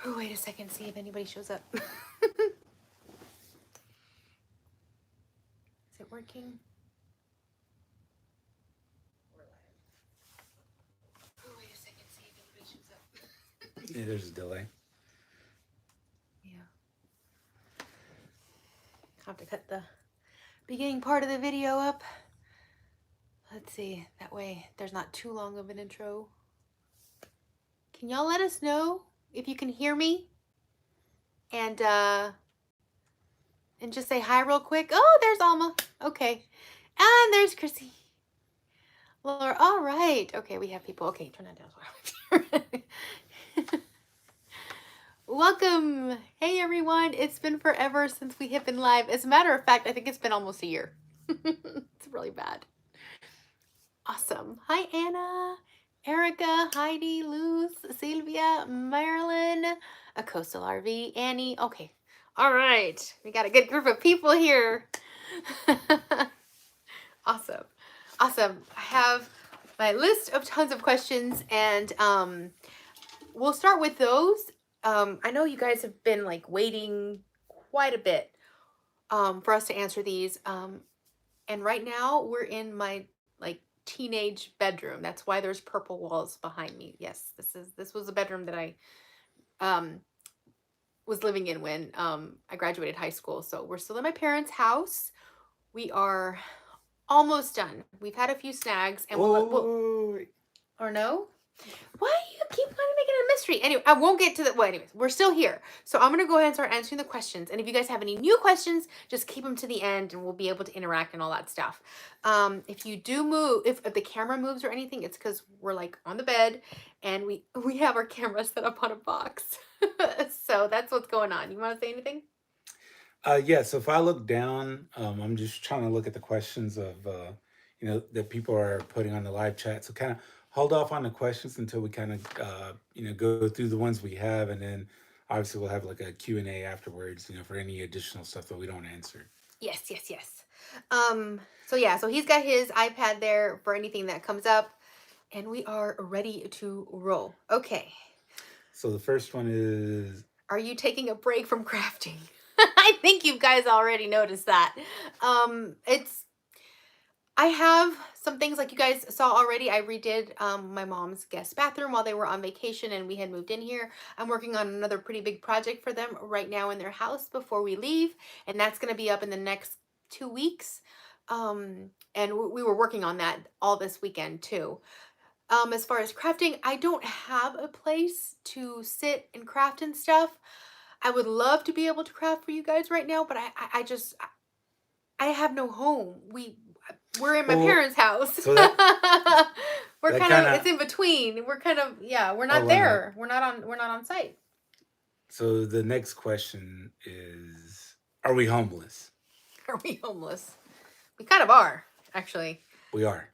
Oh, wait a second, see if anybody shows up. Is it working? Oh, wait a second, see if anybody shows up. Yeah, there's a delay. Yeah. I'll have to cut the beginning part of the video up. Let's see, that way there's not too long of an intro. Can y'all let us know if you can hear me? And just say hi real quick. Oh, there's Alma. Okay. And there's Chrissy. Laura, all right. Okay, we have people. Okay, turn that down. Welcome. Hey, everyone. It's been forever since we have been live. As a matter of fact, I think it's been almost a year. It's really bad. Awesome. Hi, Anna, Erica, Heidi, Luz, Sylvia, Marilyn, a coastal RV, Annie. Okay. All right. We got a good group of people here. Awesome. Awesome. I have my list of tons of questions, and we'll start with those. I know you guys have been like waiting quite a bit for us to answer these. And right now we're in my like teenage bedroom. That's why there's purple walls behind me. Yes, this was a bedroom that I was living in when I graduated high school. So we're still in my parents' house. We are almost done. We've had a few snags, and we'll or no? Why do you keep trying to make it a mystery? Anyway, I won't get to the, well, anyways, we're still here. So I'm going to go ahead and start answering the questions. And if you guys have any new questions, just keep them to the end and we'll be able to interact and all that stuff. If you do move, if the camera moves or anything, it's because we're like on the bed and we have our camera set up on a box. So that's what's going on. You want to say anything? Yeah, so if I look down, I'm just trying to look at the questions of, that people are putting on the live chat. So kind of hold off on the questions until we kind of, go through the ones we have. And then obviously we'll have like a Q&A afterwards, for any additional stuff that we don't answer. Yes, yes, yes. So yeah, so he's got his iPad there for anything that comes up. And we are ready to roll. Okay. So the first one is... Are you taking a break from crafting? I think you guys already noticed that. I have some things like you guys saw already. I redid my mom's guest bathroom while they were on vacation and we had moved in here. I'm working on another pretty big project for them right now in their house before we leave. And that's going to be up in the next 2 weeks. And we were working on that all this weekend too. As far as crafting, I don't have a place to sit and craft and stuff. I would love to be able to craft for you guys right now, but I have no home. We're in my parents' house. So we're kind of, it's in between. We're kind of, yeah, we're not there. We're not on site. So the next question is, are we homeless? Are we homeless? We kind of are, actually. We are.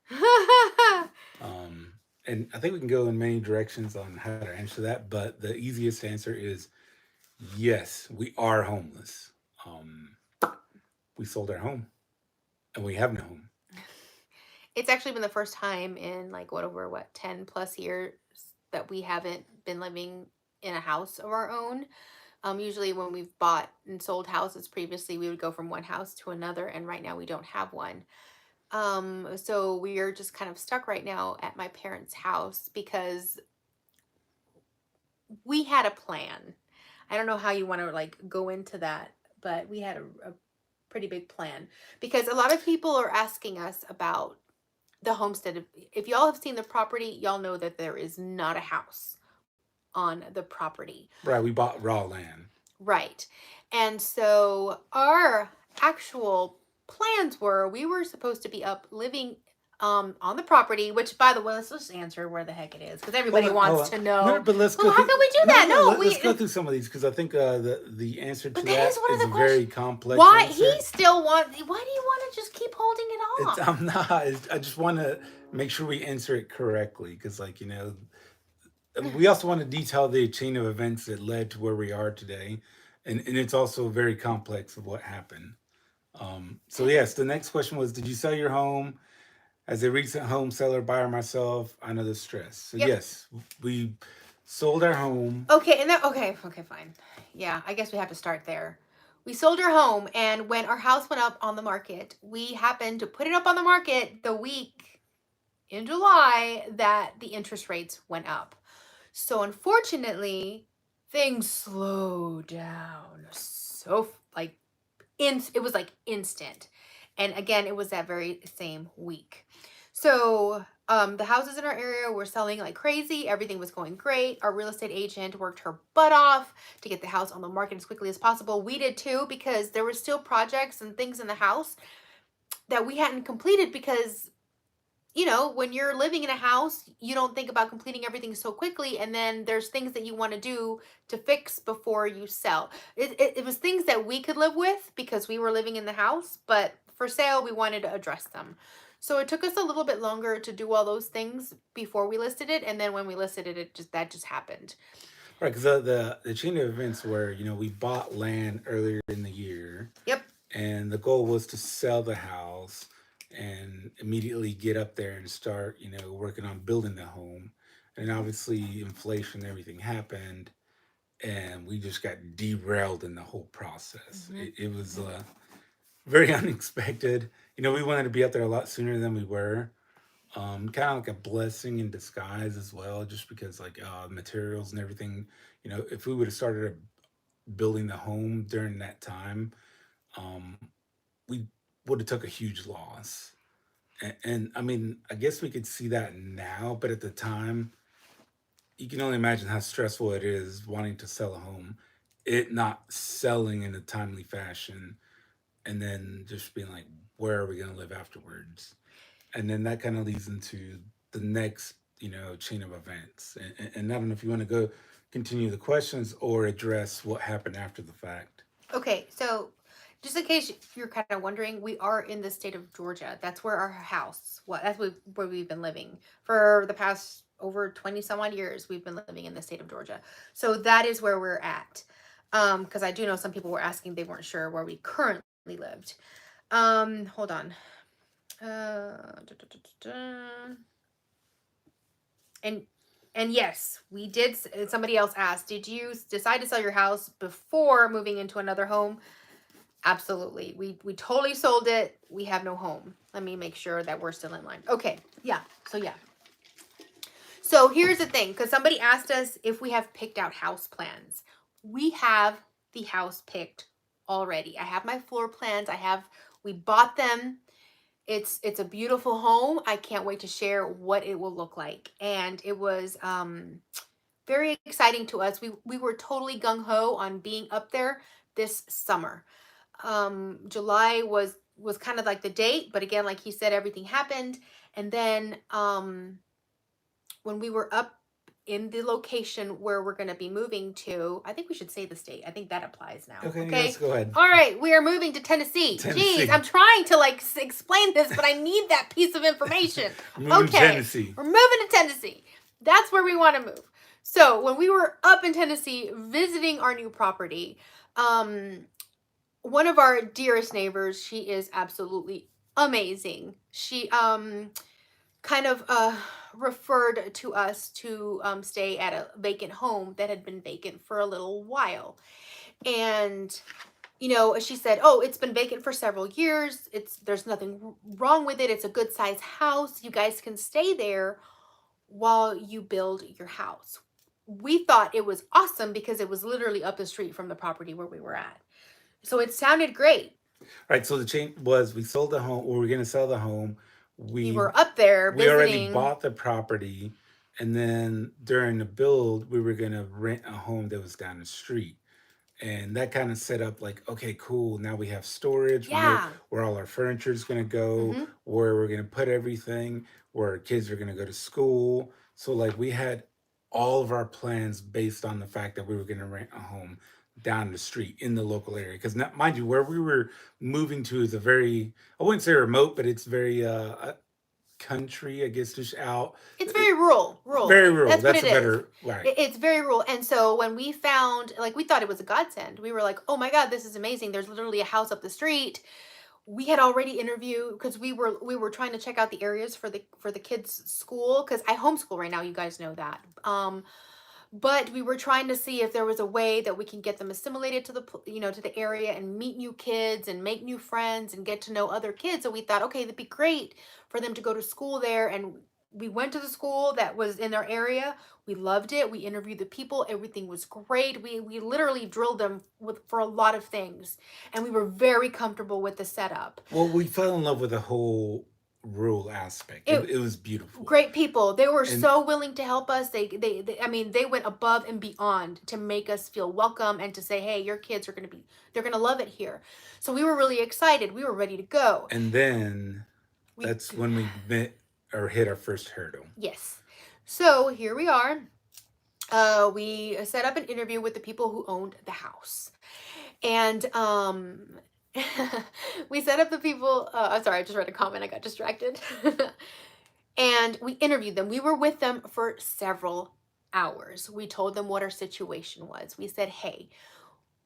And I think we can go in many directions on how to answer that, but the easiest answer is yes, we are homeless. We sold our home and we have no home. It's actually been the first time in like over 10 plus years that we haven't been living in a house of our own. Usually when we've bought and sold houses previously, we would go from one house to another, and right now we don't have one. So we are just kind of stuck right now at my parents' house because we had a plan. I don't know how you want to like go into that, but we had a pretty big plan because a lot of people are asking us about the homestead. If y'all have seen the property, y'all know that there is not a house on the property. Right, we bought raw land. Right. And so our actual plans were we were supposed to be up living on the property, which by the way, let's just answer where the heck it is because everybody wants to know. No, but let's go. How can we do that? Let's go through some of these because I think the answer to that is a very complex. Why answer. He still wants? Why do you want to just keep holding it off? I'm not. I just want to make sure we answer it correctly because, we also want to detail the chain of events that led to where we are today, and it's also very complex of what happened. So yes, the next question was: did you sell your home? As a recent home seller, buyer myself, I know the stress. So yes, we sold our home. Okay, and okay, fine. Yeah, I guess we have to start there. We sold our home, and when our house went up on the market, we happened to put it up on the market the week in July that the interest rates went up. So unfortunately, things slowed down so like it was like instant. And again, it was that very same week. So the houses in our area were selling like crazy. Everything was going great. Our real estate agent worked her butt off to get the house on the market as quickly as possible. We did too, because there were still projects and things in the house that we hadn't completed, because when you're living in a house, you don't think about completing everything so quickly. And then there's things that you want to do to fix before you sell. It was things that we could live with because we were living in the house, but for sale, we wanted to address them. So it took us a little bit longer to do all those things before we listed it. And then when we listed it, that just happened. Right, because the chain of events where we bought land earlier in the year, Yep. and the goal was to sell the house and immediately get up there and start working on building the home. And obviously inflation and everything happened, and we just got derailed in the whole process. Hmm. It was very unexpected. We wanted to be up there a lot sooner than we were. Kind of like a blessing in disguise as well, just because like materials and everything. If we would have started building the home during that time, um, we would have took a huge loss. And I mean, I guess we could see that now, but at the time, you can only imagine how stressful it is wanting to sell a home, it not selling in a timely fashion, and then just being like, where are we going to live afterwards? And then that kind of leads into the next chain of events. And I don't know if you want to go continue the questions or address what happened after the fact. Okay, so just in case you're kind of wondering, we are in the state of Georgia. That's where our house, where we've been living for the past over 20 some odd years. We've been living in the state of Georgia. So that is where we're at. Because I do know some people were asking, they weren't sure where we currently lived. Hold on. Da, da, da, da, da. And yes, we did. Somebody else asked, did you decide to sell your house before moving into another home? Absolutely. We totally sold it. We have no home. Let me make sure that we're still in line. Okay. Yeah. So yeah. So here's the thing, because somebody asked us if we have picked out house plans. We have the house picked already. I have my floor plans. We bought them. It's a beautiful home. I can't wait to share what it will look like. And it was very exciting to us. We were totally gung-ho on being up there this summer. July was kind of like the date, but again, like he said, everything happened. And then when we were up in the location where we're going to be moving to, I think we should say the state. I think that applies now. Okay, Okay. let's go ahead. All right. We are moving to Tennessee. Tennessee. Jeez, I'm trying to like explain this, but I need that piece of information. Moving to Okay. Tennessee. We're moving to Tennessee. That's where we want to move. So when we were up in Tennessee visiting our new property, one of our dearest neighbors, she is absolutely amazing. She kind of referred to us to stay at a vacant home that had been vacant for a little while. And she said, "Oh, it's been vacant for several years. There's nothing wrong with it. It's a good size house. You guys can stay there while you build your house." We thought it was awesome because it was literally up the street from the property where we were at. So it sounded great. Right. So the chain was we sold the home, or we were going to sell the home. We We were up there we already visiting. bought the property, and then during the build, we were going to rent a home that was down the street. And that kind of set up like, okay, cool. Now we have storage. We know Yeah. where all our furniture is going to go, Hmm. where we're going to put everything, where our kids are going to go to school. So, like, we had all of our plans based on the fact that we were going to rent a home down the street in the local area. Because, mind you, where we were moving to is a very, I wouldn't say remote, but it's very country, I guess, just out. It's very rural. Very rural. That's what That's it a is. better, right. It's very rural. And so when we found, like, we thought it was a godsend. We were like, "Oh my God, this is amazing. There's literally a house up the street." We had already interviewed, because we were trying to check out the areas for the kids' school, because I homeschool right now. You guys know that. but we were trying to see if there was a way that we can get them assimilated to to the area and meet new kids and make new friends and get to know other kids. So we thought, okay, that'd be great for them to go to school there. And we went to the school that was in their area. We loved it. We interviewed the people. Everything was great. We literally drilled them for a lot of things, and we were very comfortable with the setup. Well, we fell in love with the whole rural aspect. It It was beautiful. Great people. They were And so willing to help us. They I mean, they went above and beyond to make us feel welcome and to say, "Hey, your kids are going to be they're going to love it here." So we were really excited. We were ready to go. and then We that's when we met or hit our first hurdle. Yes. So here we are. We set up an interview with the people who owned the house. And we set up the people I'm sorry, I just read a comment, I got distracted. And we interviewed them. We were with them for several hours. We told them what our situation was. We said, "Hey,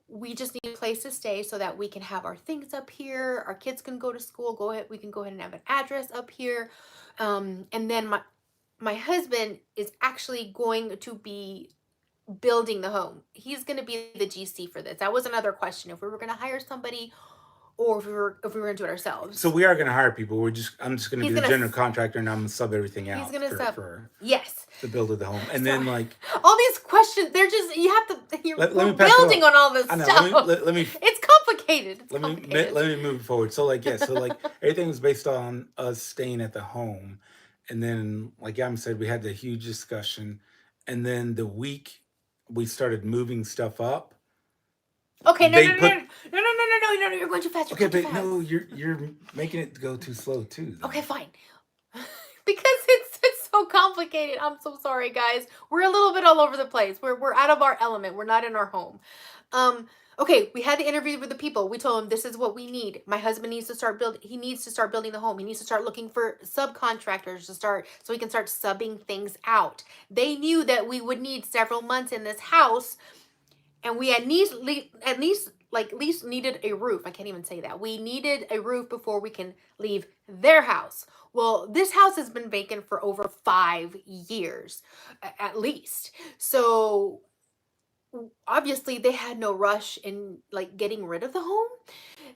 we just need a place to stay so that we can have our things up here. Our kids can go to school. Go ahead. We can go ahead and have an address up here." And then my husband is actually going to be building the home. He's going to be the GC for this. That was another question, if we were going to hire somebody or if we were going to do it ourselves. So we are going to hire people. I'm just going to He's be the gonna general contractor, and I'm going to sub everything he's out going to sub. for Yes. the build of the home. And So then like all these questions, they're just you have to you're let we're me pass it building on all this I know. stuff. Let me It's complicated. It's let me complicated. let me move forward. So like so like everything was based on us staying at the home, and then like Yam said, we had the huge discussion, and then the week we started moving stuff up. Okay, no, no, They no, no, put no, no, no, no, no, no, no, you're going too fast. You're okay, going too but fast. no, you're making it go too slow too. Though. Okay, fine. Because it's so complicated. I'm so sorry, guys. We're a little bit all over the place. We're out of our element. We're not in our home. Okay, we had the interview with the people. We told them this is what we need. My husband needs to start building. He needs to start building the home. He needs to start looking for subcontractors to start so he can start subbing things out. They knew that we would need several months in this house, and we at least needed a roof. I can't even say that. We needed a roof before we can leave their house. Well, this house has been vacant for over 5 years at least. So obviously they had no rush in like getting rid of the home.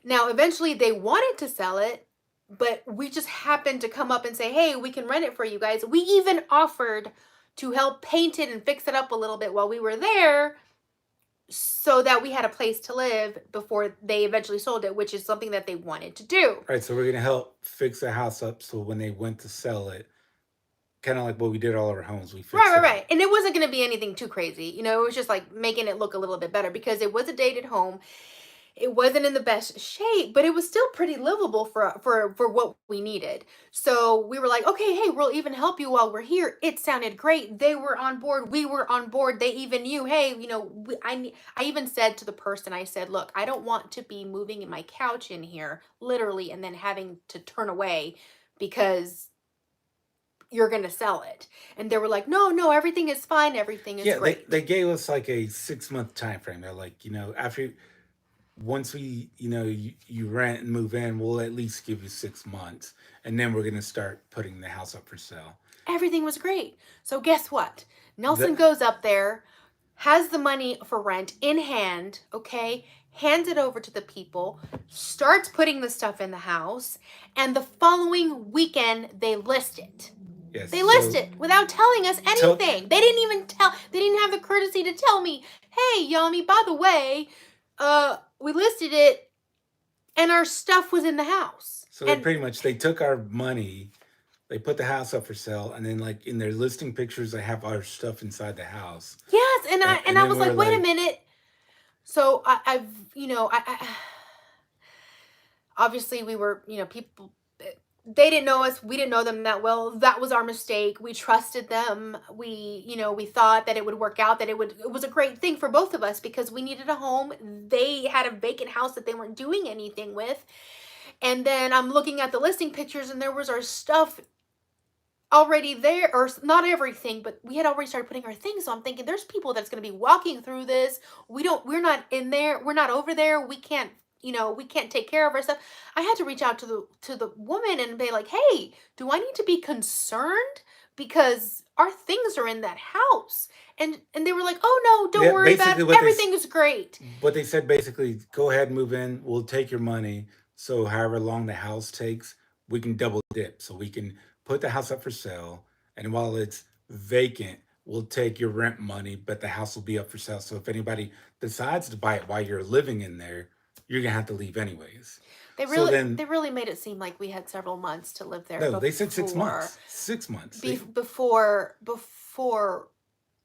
Now, eventually they wanted to sell it, but we just happened to come up and say, "Hey, we can rent it for you guys." We even offered to help paint it and fix it up a little bit while we were there so that we had a place to live before they eventually sold it, which is something that they wanted to do. Right, so we're gonna help fix the house up so when they went to sell it, kind of like what we did all of our homes, we Right, fixed right, it right. up. And it wasn't going to be anything too crazy. It was just like making it look a little bit better because it was a dated home. It wasn't in the best shape, but it was still pretty livable for what we needed. So we were like, "Okay, hey, we'll even help you while we're here." It sounded great. They were on board. We were on board. They even knew, "Hey, I even said to the person, I said, "Look, I don't want to be moving my couch in here literally and then having to turn away because you're going to sell it." And they were like, "No, no, everything is fine. Everything is Yeah, they great." gave us like a 6 month time frame. They're like, after once we, you rent and move in, we'll at least give you 6 months, and then we're gonna start putting the house up for sale. Everything was great. So guess what? Nelson The goes up there, has the money for rent in hand, okay? Hands it over to the people, starts putting the stuff in the house, and the following weekend they list it. yes, They list so it without telling us tell anything. They didn't have the courtesy to tell me, "Hey, Yami, by the way, we listed it and our stuff was in the house." so they And pretty much they took our money, they put the house up for sale, and then like in their listing pictures, they have our stuff inside the house, yes, and I and and I then was we're like, "Wait a like, minute." So I've, obviously we were, people, they didn't know us, we didn't know them that well. That was our mistake. We trusted them. We thought that it would work out, that it was a great thing for both of us because we needed a home. They had a vacant house that they weren't doing anything with. And then I'm looking at the listing pictures and there was our stuff already there, or not everything, but we had already started putting our things. So I'm thinking there's people that's going to be walking through this. We're not in there. We're not over there. We can't take care of our stuff. I had to reach out to the woman and be like, "Hey, do I need to be concerned because our things are in that house. And they were like, oh no, don't Yeah, worry about basically it. what Everything is great. they said basically, go ahead and move in. We'll take your money. So however long the house takes, we can double dip. So we can put the house up for sale, and while it's vacant, we'll take your rent money, but the house will be up for sale. So if anybody decides to buy it while you're living in there, you're gonna have to leave anyways. They So really then, they really made it seem like we had several months to live there no, they said before 6 months. before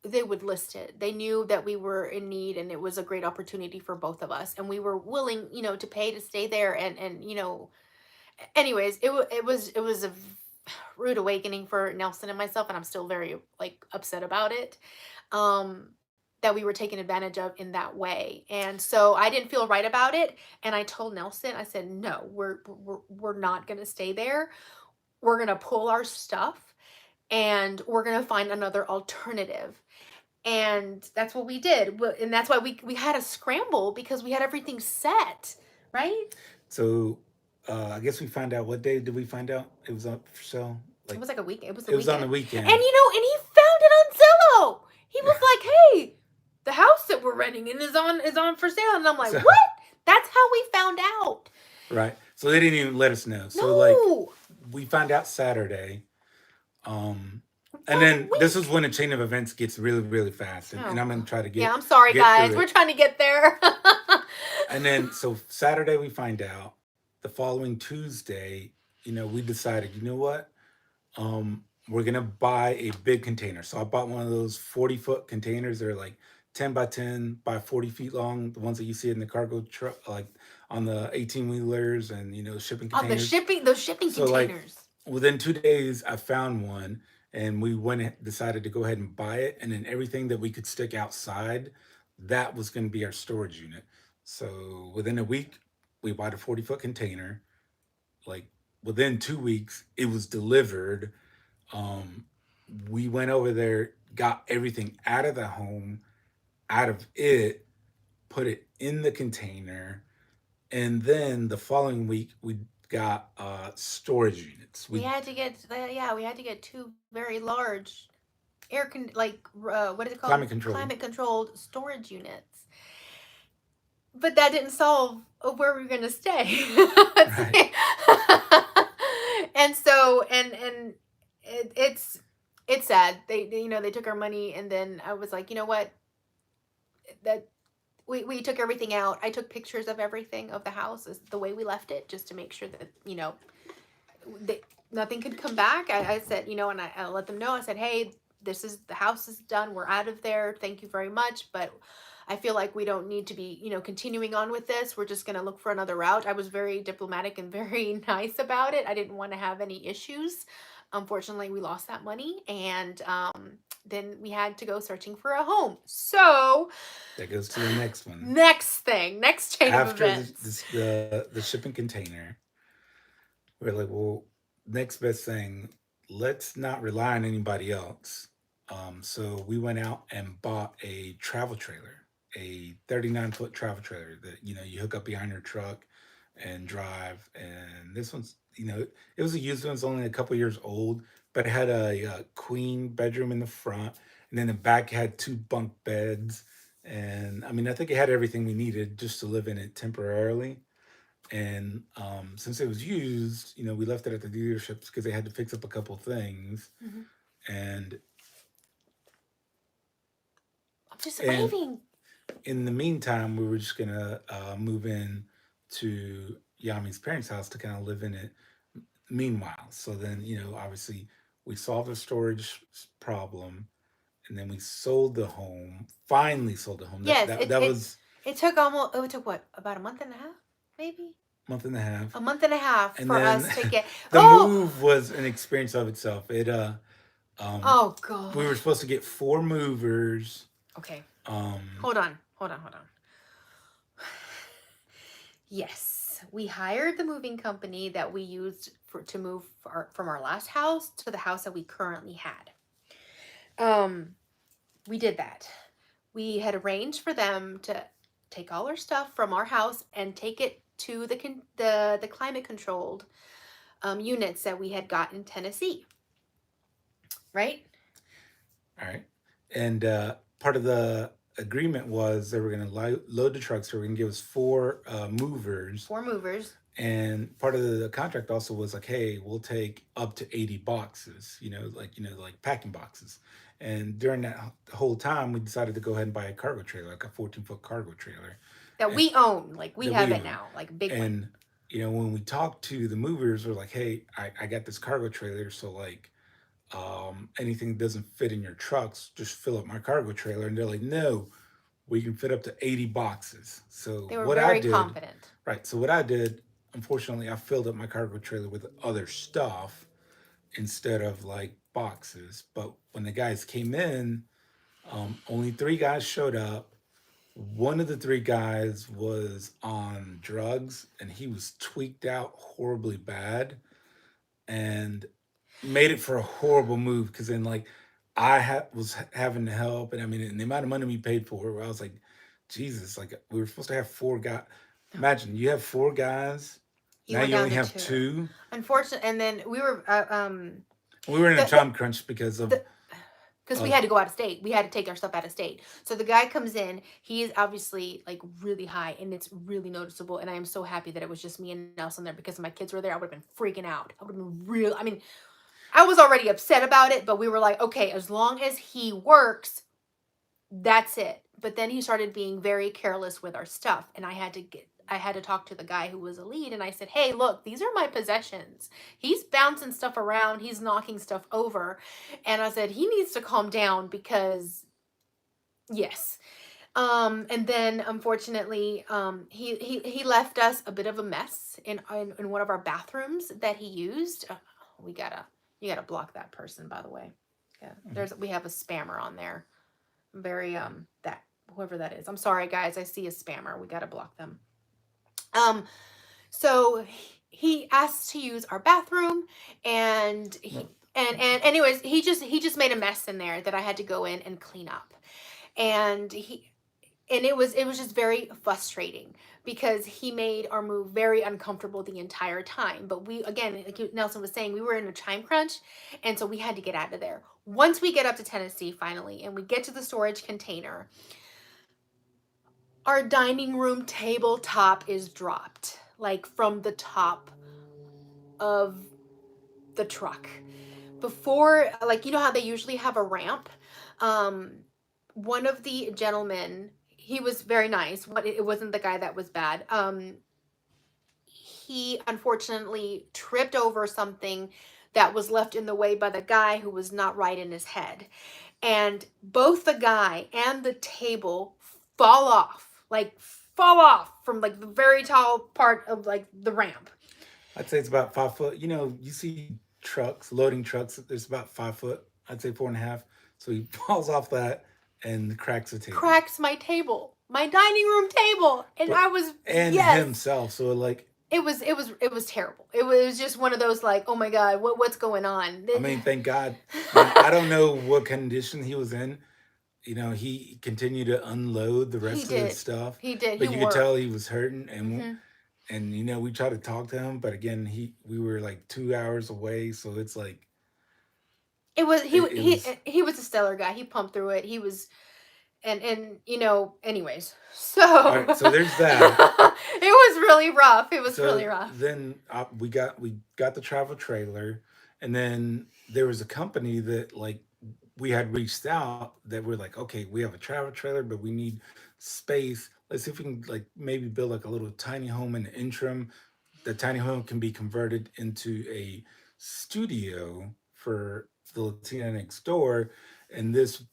they would list it. They knew that we were in need and it was a great opportunity for both of us, and we were willing, to pay to stay there. And anyways, it was a rude awakening for Nelson and myself, and I'm still very like upset about it. Um that we were taken advantage of in that way. And so I didn't feel right about it, and I told Nelson, I said, "No, we're not going to stay there. We're going to pull our stuff and we're going to find another alternative." And that's what we did. And that's why we had a scramble because we had everything set, right? So I guess we find out, what day did we find out it was up for sale? It Like, was like a week. It was the it was on the weekend. And weekend. and he found it on Zillow. He was like, "Hey, the house that we're renting in is on for sale." And I'm like, So "What?" That's how we found out. right. So they didn't even let us know. So like No. we found out Saturday. Um and What then this is week? when a chain of events gets really, really fast. And Oh, I'm gonna God. try to Yeah, I'm sorry, get guys. through We're it. trying to get there. And then so Saturday we find out. The following Tuesday, we decided, you know what? We're gonna buy a big container. So I bought one of those 40-foot containers. They're like 10 by 10 by 40 feet long, the ones that you see in the cargo truck, like on the 18 wheelers and shipping On the containers. those shipping So like containers. within 2 days, I found one, and we decided to go ahead and buy it. And then everything that we could stick outside, that was going to be our storage unit. So within a week, we bought a 40-foot container. Like within 2 weeks, it was delivered. um, we went over there, got everything out of the home, out of it, put it in the container, and then the following week we got storage units. We We had to get yeah, we had to get two very large what is it called? climate controlled. Climate controlled storage units. But that didn't solve where we were going to stay. Right. And so and it's sad. They took our money, and then I was like, "You know what? That we took everything out. I took pictures of everything of the house the way we left it, just to make sure that they, nothing could come back." I said, and I let them know. I said, "Hey, the house is done. We're out of there. Thank you very much, but I feel like we don't need to be, continuing on with this. We're just going to look for another route." I was very diplomatic and very nice about it. I didn't want to have any issues. Unfortunately, we lost that money, and then we had to go searching for a home. So, That goes to the next one. next chain of After events. the shipping container, we're like, well, next best thing, let's not rely on anybody else. So we went out and bought a travel trailer, a 39-foot travel trailer that you hook up behind your truck and drive. And this one's, it was a used one. It's only a couple years old, but it had a queen bedroom in the front, and then the back had two bunk beds. And I mean, I think it had everything we needed just to live in it temporarily. And since it was used, we left it at the dealerships because they had to fix up a couple things. Mhm. And I'm just and waving. in the meantime, we were just gonna move in to Yami's parents' house to kind of live in it. Meanwhile, so then obviously we solved the storage problem, and then we sold the home. Finally, sold the home. That Yes, that that was it took what, about a month and a half, maybe? month and a half, A month and a half and for then us to get. the Oh, move was an experience of itself. Um, oh we God. were supposed to get four movers. Okay, Um, hold on. Yes, we hired the moving company that we used to move from our last house to the house that we currently had. Um, we did that. We had arranged for them to take all our stuff from our house and take it to the climate controlled units that we had got in Tennessee, right? All right. And part of the agreement was they were going to load the trucks. They were going to give us four movers. 4 movers. And part of the contract also was like, hey, we'll take up to 80 boxes, like packing boxes. And during that whole time, we decided to go ahead and buy a cargo trailer, like a 14-foot cargo trailer, That and we own. Like we that have we it own. now, like a big one. And when we talked to the movers, we're like, hey, I got this cargo trailer, so like anything that doesn't fit in your trucks, just fill up my cargo trailer. And they're like, no, we can fit up to 80 boxes. So They were what I very did, confident. right? So what I did, unfortunately, I filled up my cargo trailer with other stuff instead of like boxes. But when the guys came in, only three guys showed up. One of the three guys was on drugs and he was tweaked out horribly bad. And made it for a horrible move because then like was having to help, and I mean, and the amount of money we paid for it, I was like, Jesus, like we were supposed to have four guys. Imagine you have four guys, You now were you down only to have two. two. Unfortunately, and then we were We were in a the time crunch because the because we of had to go out of state. We had to take our stuff out of state. So the guy comes in. He is obviously like really high, and it's really noticeable. And I am so happy that it was just me and Nelson there because if my kids were there, I would have been freaking out. I would have been real. I mean, I was already upset about it, but we were like, okay, as long as he works, that's it. But then he started being very careless with our stuff, and I had to talk to the guy who was a lead, and I said, "Hey, look, these are my possessions. He's bouncing stuff around, he's knocking stuff over." And I said, "He needs to calm down because yes." And then unfortunately, he left us a bit of a mess in one of our bathrooms that he used. We gotta you gotta block that person, by the way. Yeah, we have a spammer on there. Very that whoever that is. I'm sorry, guys. I see a spammer. We gotta block them. Um, so he asked to use our bathroom, and and anyways, he just made a mess in there that I had to go in and clean up, and it was just very frustrating because he made our move very uncomfortable the entire time. But we, again, like Nelson was saying, we were in a time crunch, and so we had to get out of there. Once we get up to Tennessee finally and we get to the storage container, our dining room tabletop is dropped, like from the top of the truck. Before, like, you know how they usually have a ramp? Um, One of the gentlemen, he was very nice. It wasn't the guy that was bad. He unfortunately tripped over something that was left in the way by the guy who was not right in his head. And both the guy and the table fall off from like the very tall part of like the ramp. I'd say it's about 5 foot. You see trucks, loading trucks. There's about 5 foot. I'd say 4.5. So he falls off that and cracks the table. Cracks my dining room table, and But I was and yes. himself. So like, It was terrible. It was just one of those like, oh my god, what's going on? I mean, thank God. I don't know what condition he was in. He continued to unload the He rest of his did. stuff, He did. He but you could worked. tell he was hurting, Hmm. and we tried to talk to him, but again, we were like 2 hours away, so it's like It was it was he was a stellar guy. He pumped through it. He was and anyways. all So right. So there's that. it was really rough. It was really So rough. then we got the travel trailer, and then there was a company that like we had reached out that we're like, okay, we have a travel trailer, but we need space. Let's see if we can like maybe build like a little tiny home in the interim. The tiny home can be converted into a studio for the Latina next door, and this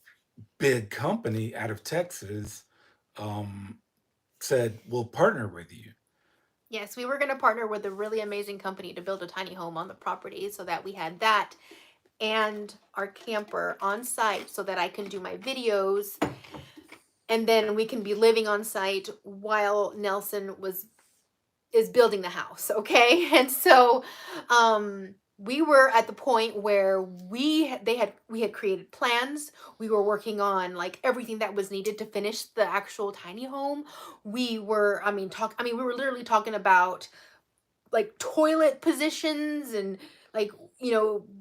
big company out of Texas um, said, "We'll partner with you." Yes, we were going to partner with a really amazing company to build a tiny home on the property so that we had that and our camper on site so that I can do my videos, and then we can be living on site while Nelson was is building the house, okay? And so we were at the point where we had created plans. We were working on like everything that was needed to finish the actual tiny home. We were literally talking about like toilet positions and like,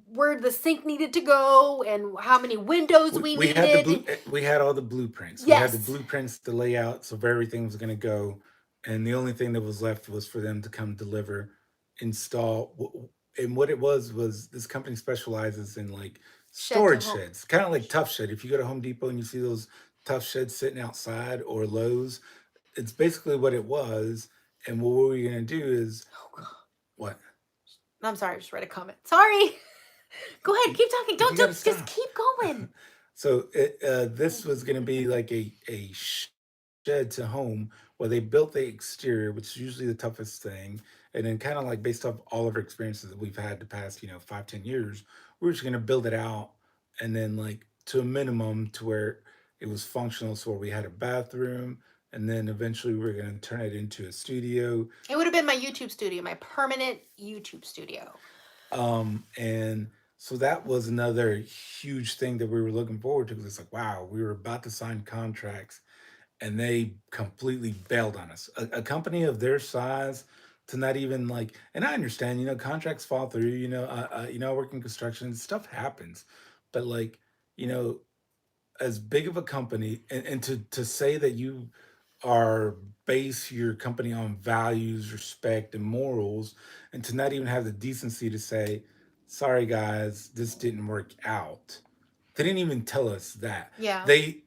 where the sink needed to go and how many windows we We had the needed. we had all the blueprints. We had the Yes. blueprints, the layouts of where everything was going to go, and the only thing that was left was for them to come deliver, install. And what it was this company specializes in like Shed to storage home. sheds, kind of like Tough Shed. If you go to Home Depot and you see those Tough Sheds sitting outside, or Lowe's, it's basically what it was. And what we were going to do is Oh god. what? I'm sorry, I just read a comment. Sorry. Go ahead, You, keep talking. you Don't got to just stop. keep going. So this was going to be like a shed to home where they built the exterior, which is usually the toughest thing. And then kind of like based off all of our experiences that we've had the past, 5, 10 years, we're just gonna build it out and then like to a minimum to where it was functional. So where we had a bathroom and then eventually we are gonna turn it into a studio. It would have been my YouTube studio, my permanent YouTube studio. And so that was another huge thing that we were looking forward to because it's like, wow, we were about to sign contracts and they completely bailed on us. A company of their size to not even like, and I understand, contracts fall through. I work in construction, stuff happens, but like, you know, as big of a company, and to say that you are base your company on values, respect, and morals, and to not even have the decency to say, "Sorry, guys, this didn't work out." They didn't even tell us that. Yeah. They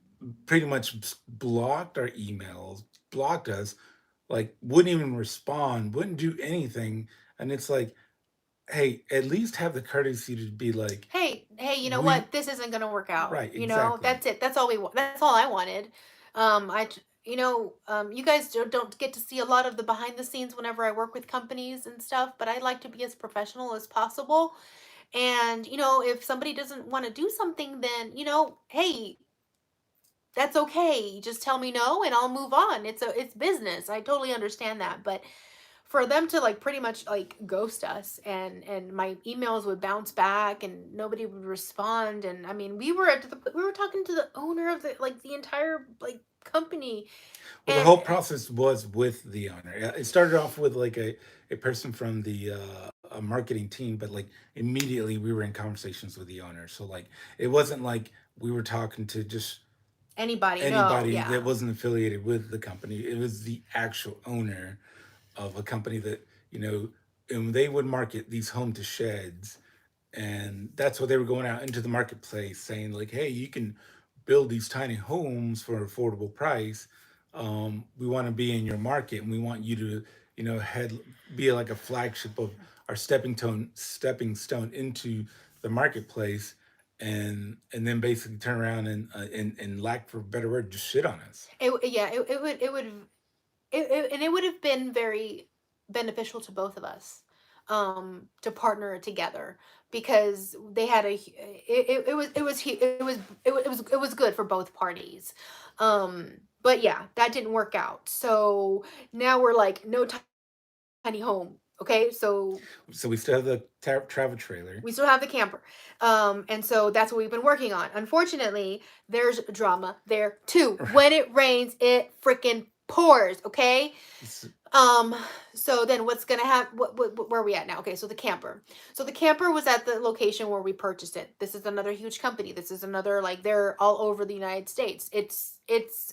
pretty much blocked our emails, blocked us, like wouldn't even respond, wouldn't do anything. And it's like, hey, at least have the courtesy to be like, Hey, you know we what? This isn't going to work out. right, exactly. That's it. That's all we want. That's all I wanted. You guys don't get to see a lot of the behind the scenes whenever I work with companies and stuff, but I like to be as professional as possible. And, if somebody doesn't want to do something, then, hey, that's okay. Just tell me no and I'll move on. It's business. I totally understand that. But for them to like pretty much like ghost us, and my emails would bounce back and nobody would respond, and I mean we were talking to the owner of the entire like company. Well, the And whole process was with the owner. It started off with like a person from the a marketing team, but like immediately we were in conversations with the owner. So like it wasn't like we were talking to just anybody, no, anybody that yeah. wasn't affiliated with the company. It was the actual owner of a company that, and they would market these home to sheds. And that's what they were going out into the marketplace saying, like, hey, you can build these tiny homes for an affordable price. We want to be in your market and we want you to, head be like a flagship of our stepping stone into the marketplace and then basically turn around and lack for a better word, just shit on us. Yeah, and it would have been very beneficial to both of us, to partner together, because they had it was good for both parties. But yeah, that didn't work out, so now we're like, no tiny home. Okay, so So we still have the travel trailer. we still have the camper. And so that's what we've been working on. Unfortunately, there's drama there too. When it rains, it freaking pours. Okay. Um, so then what's gonna happen? Where are we at now? Okay, so the camper. So the camper was at the location where we purchased it. This is another huge company. This is another, like, they're all over the United States. It's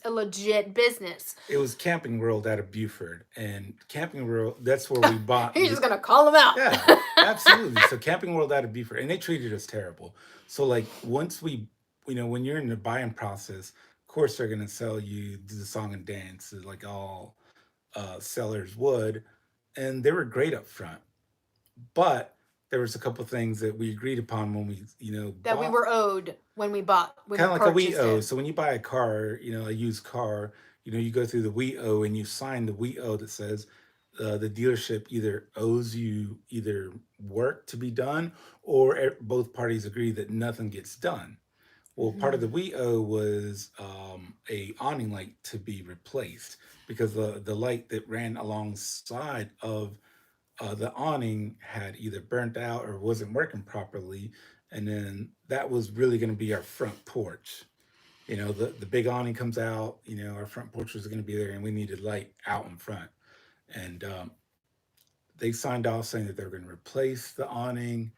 a legit business. It was Camping World out of Buford, and Camping World, that's where we bought You're the. just gonna call them out. Yeah, absolutely. So Camping World out of Buford, and they treated us terrible. So like once we, when you're in the buying process, of course they're gonna sell you the song and dance like all sellers would, and they were great up front. But there was a couple things that we agreed upon when we, That we bought, were owed when we kind of like a we purchased owe. it. So when you buy a car, a used car, you go through the we owe and you sign the we owe that says the dealership either owes you either work to be done or both parties agree that nothing gets done. Well, part of the Mhm. we owe was a awning light to be replaced because the light that ran alongside of the awning had either burnt out or wasn't working properly, and then that was really going to be our front porch. The big awning comes out. Our front porch was going to be there, and we needed light out in front. And they signed off saying that they were going to replace the awning.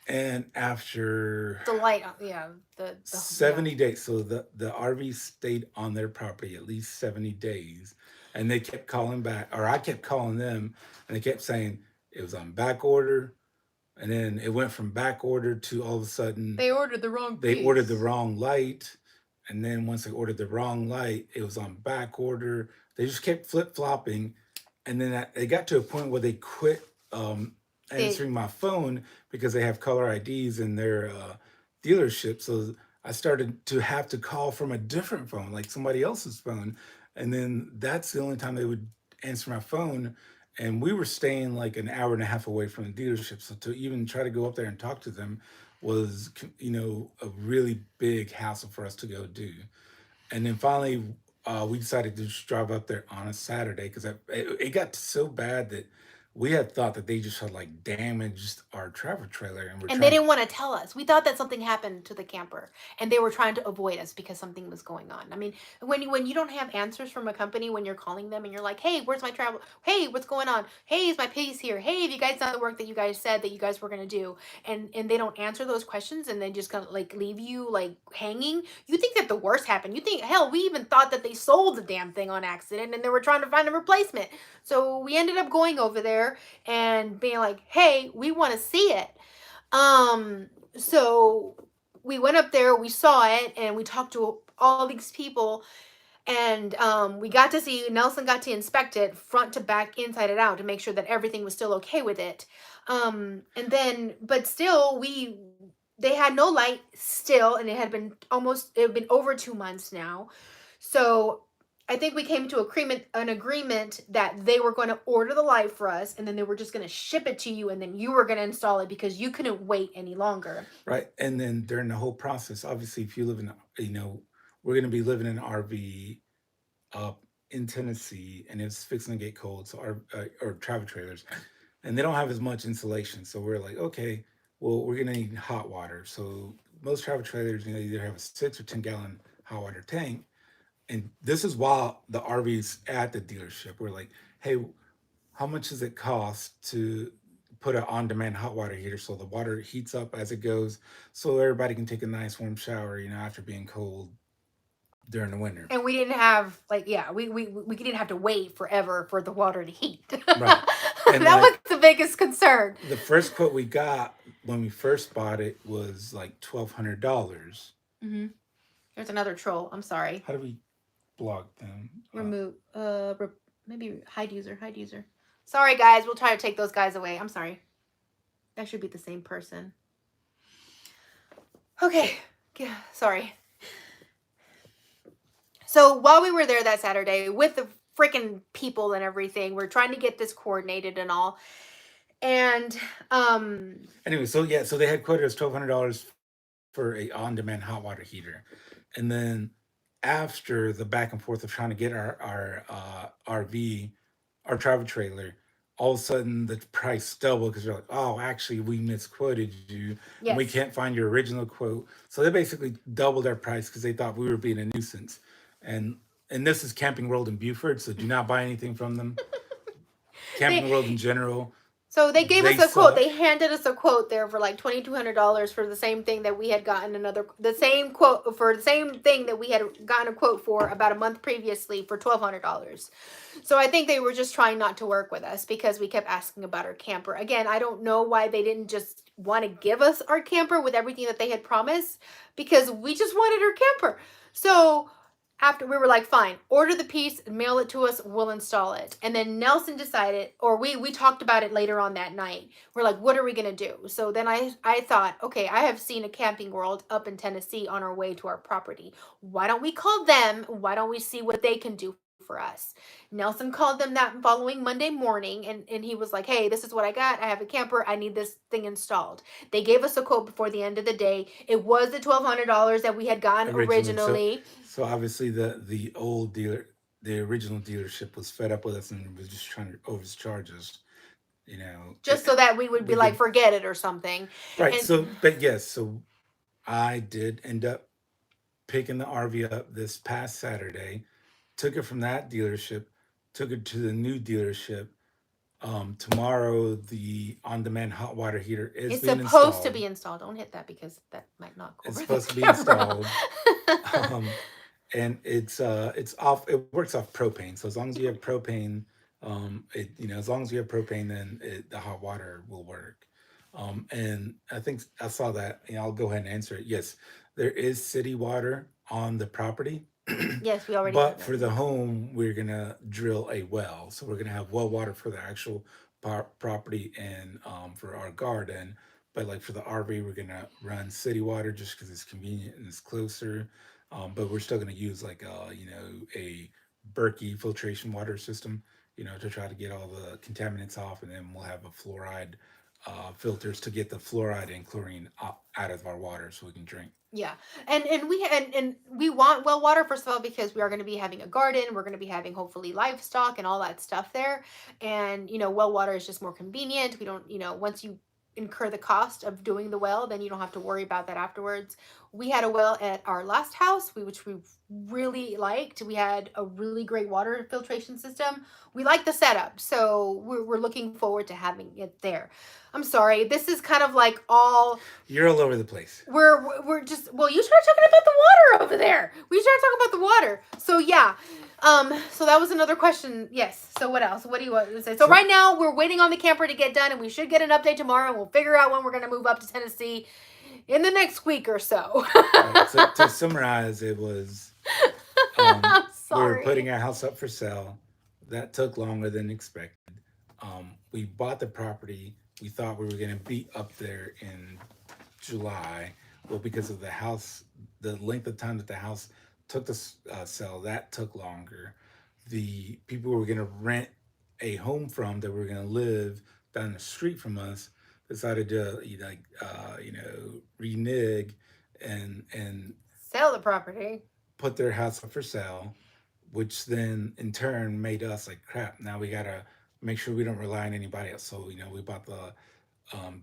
And after The light, yeah, yeah. 70 days, so the RV stayed on their property at least 70 days, and they kept calling back, or I kept calling them, and they kept saying it was on back order, and then it went from back order to all of a sudden They ordered the wrong they ordered the piece. wrong light, and then once they ordered the wrong light, it was on back order. They just kept flip flopping, and then they got to a point where they quit They answering my phone because they have caller IDs in their dealership. So I started to have to call from a different phone, like somebody else's phone, and then that's the only time they would answer my phone. And we were staying like an hour and a half away from the dealership, so to even try to go up there and talk to them was, a really big hassle for us to go do. And then finally, we decided to just drive up there on a Saturday because it got so bad that we had thought that they just had like damaged our travel trailer, and we're And they trying to. didn't want to tell us. We thought that something happened to the camper, and they were trying to avoid us because something was going on. I mean, when you don't have answers from a company when you're calling them and you're like, "Hey, where's my travel? Hey, what's going on? Hey, is my piece here? Hey, have you guys done the work that you guys said that you guys were gonna do?" And they don't answer those questions, and they just kind of like leave you like hanging. You think that the worst happened. You think, hell, we even thought that they sold the damn thing on accident, and they were trying to find a replacement. So we ended up going over there and being like, "Hey, we want to see it." So we went up there, we saw it, and we talked to all these people, and we got to see Nelson got to inspect it front to back, inside and out, to make sure that everything was still okay with it. And then, but still, they had no light still, and it had been over 2 months now. So I think we came to an agreement that they were going to order the light for us, and then they were just going to ship it to you, and then you were going to install it because you couldn't wait any longer. Right. And then during the whole process, obviously, if you live in, we're going to be living in an RV up in Tennessee, and it's fixing to get cold. So or travel trailers, and they don't have as much insulation. So we're like, okay, well, we're gonna need hot water. So most travel trailers, either have a 6 or 10 gallon hot water tank. And this is while the RV's at the dealership. We're like, hey, how much does it cost to put an on-demand hot water heater so the water heats up as it goes, so everybody can take a nice warm shower, after being cold during the winter. And we didn't have like, yeah, we didn't have to wait forever for the water to heat. Right. That And was like the biggest concern. the first quote we got when we first bought it was like $1,200. Mm-hmm. There's another troll. I'm sorry. How do we block them? Remove. Maybe hide user. Sorry, guys. We'll try to take those guys away. I'm sorry. That should be the same person. Okay. Yeah. Sorry. So while we were there that Saturday with the freaking people and everything, we're trying to get this coordinated and all. And Anyway, so yeah, so they had quoted us $1,200 for a on-demand hot water heater, and then after the back and forth of trying to get our RV, our travel trailer, all of a sudden the price doubled because they're like, oh, actually we misquoted you, and we yes. can't find your original quote. So they basically doubled our price because they thought we were being a nuisance, and and this is Camping World in Buford, so do not buy anything from them. They Camping World in general, So they gave they us a quote. They suck. handed us a quote there for like $2,200 for the same thing that we had gotten the same quote for the same thing that we had gotten a quote for about a month previously for $1,200. So I think they were just trying not to work with us because we kept asking about our camper. Again, I don't know why they didn't just want to give us our camper with everything that they had promised, because we just wanted our camper. So after we were like, fine, order the piece, mail it to us, we'll install it. And then Nelson decided, or we talked about it later on that night. We're like, what are we gonna do? So then I thought, okay, I have seen a Camping World up in Tennessee on our way to our property. Why don't we call them? Why don't we see what they can do for us? Nelson called them that following Monday morning, and he was like, hey, this is what I got. I have a camper. I need this thing installed. They gave us a quote before the end of the day. It was the $1,200 that we had gotten Originally. So originally. so obviously the old dealer, the original dealership was fed up with us and was just trying to overcharge us. You know, Just so that we would be we like, could. forget it or something. Right. And So, but yes, so I did end up picking the RV up this past Saturday. Took it from that dealership, took it to the new dealership. Tomorrow, the on-demand hot water heater is It's being supposed to installed. be installed. Don't hit that because that might not go It's over the supposed to be camera. installed. Um, and it's off. It works off propane. So as long as you have propane, as long as you have propane, then the hot water will work. And I think I saw that. I'll go ahead and answer it. Yes, there is city water on the property, Yes, we already have but that. for the home, we're gonna drill a well. So we're gonna have well water for the actual property and for our garden. But like for the RV, we're gonna run city water just because it's convenient and it's closer. But we're still gonna use like a Berkey filtration water system, to try to get all the contaminants off, and then we'll have a fluoride filters to get the fluoride and chlorine out of our water so we can drink. Yeah, and we want well water first of all because we are going to be having a garden. We're going to be having hopefully livestock and all that stuff there, and well water is just more convenient. We don't once you incur the cost of doing the well, then you don't have to worry about that afterwards. We had a well at our last house, which we really liked. We had a really great water filtration system. We like the setup, so we're looking forward to having it there. I'm sorry, this is kind of like all You're all over the place. we're just well, you started talking about the water over there. We started talking about the water. So yeah. So that was another question. Yes. So what else? What do you want to say? So So, right now we're waiting on the camper to get done and we should get an update tomorrow and we'll figure out when we're gonna move up to Tennessee in the next week or so. right. So to summarize, it was I'm we were putting sorry. our house up for sale. That took longer than expected. We bought the property. We thought we were going to be up there in July. Well, because of the length of time that the house took to sell, that took longer. The people we were going to rent a home from that we were going to live down the street from us decided to renege and Sell the property. put their house up for sale, which then in turn made us like crap. Now we gotta make sure we don't rely on anybody else. So we bought the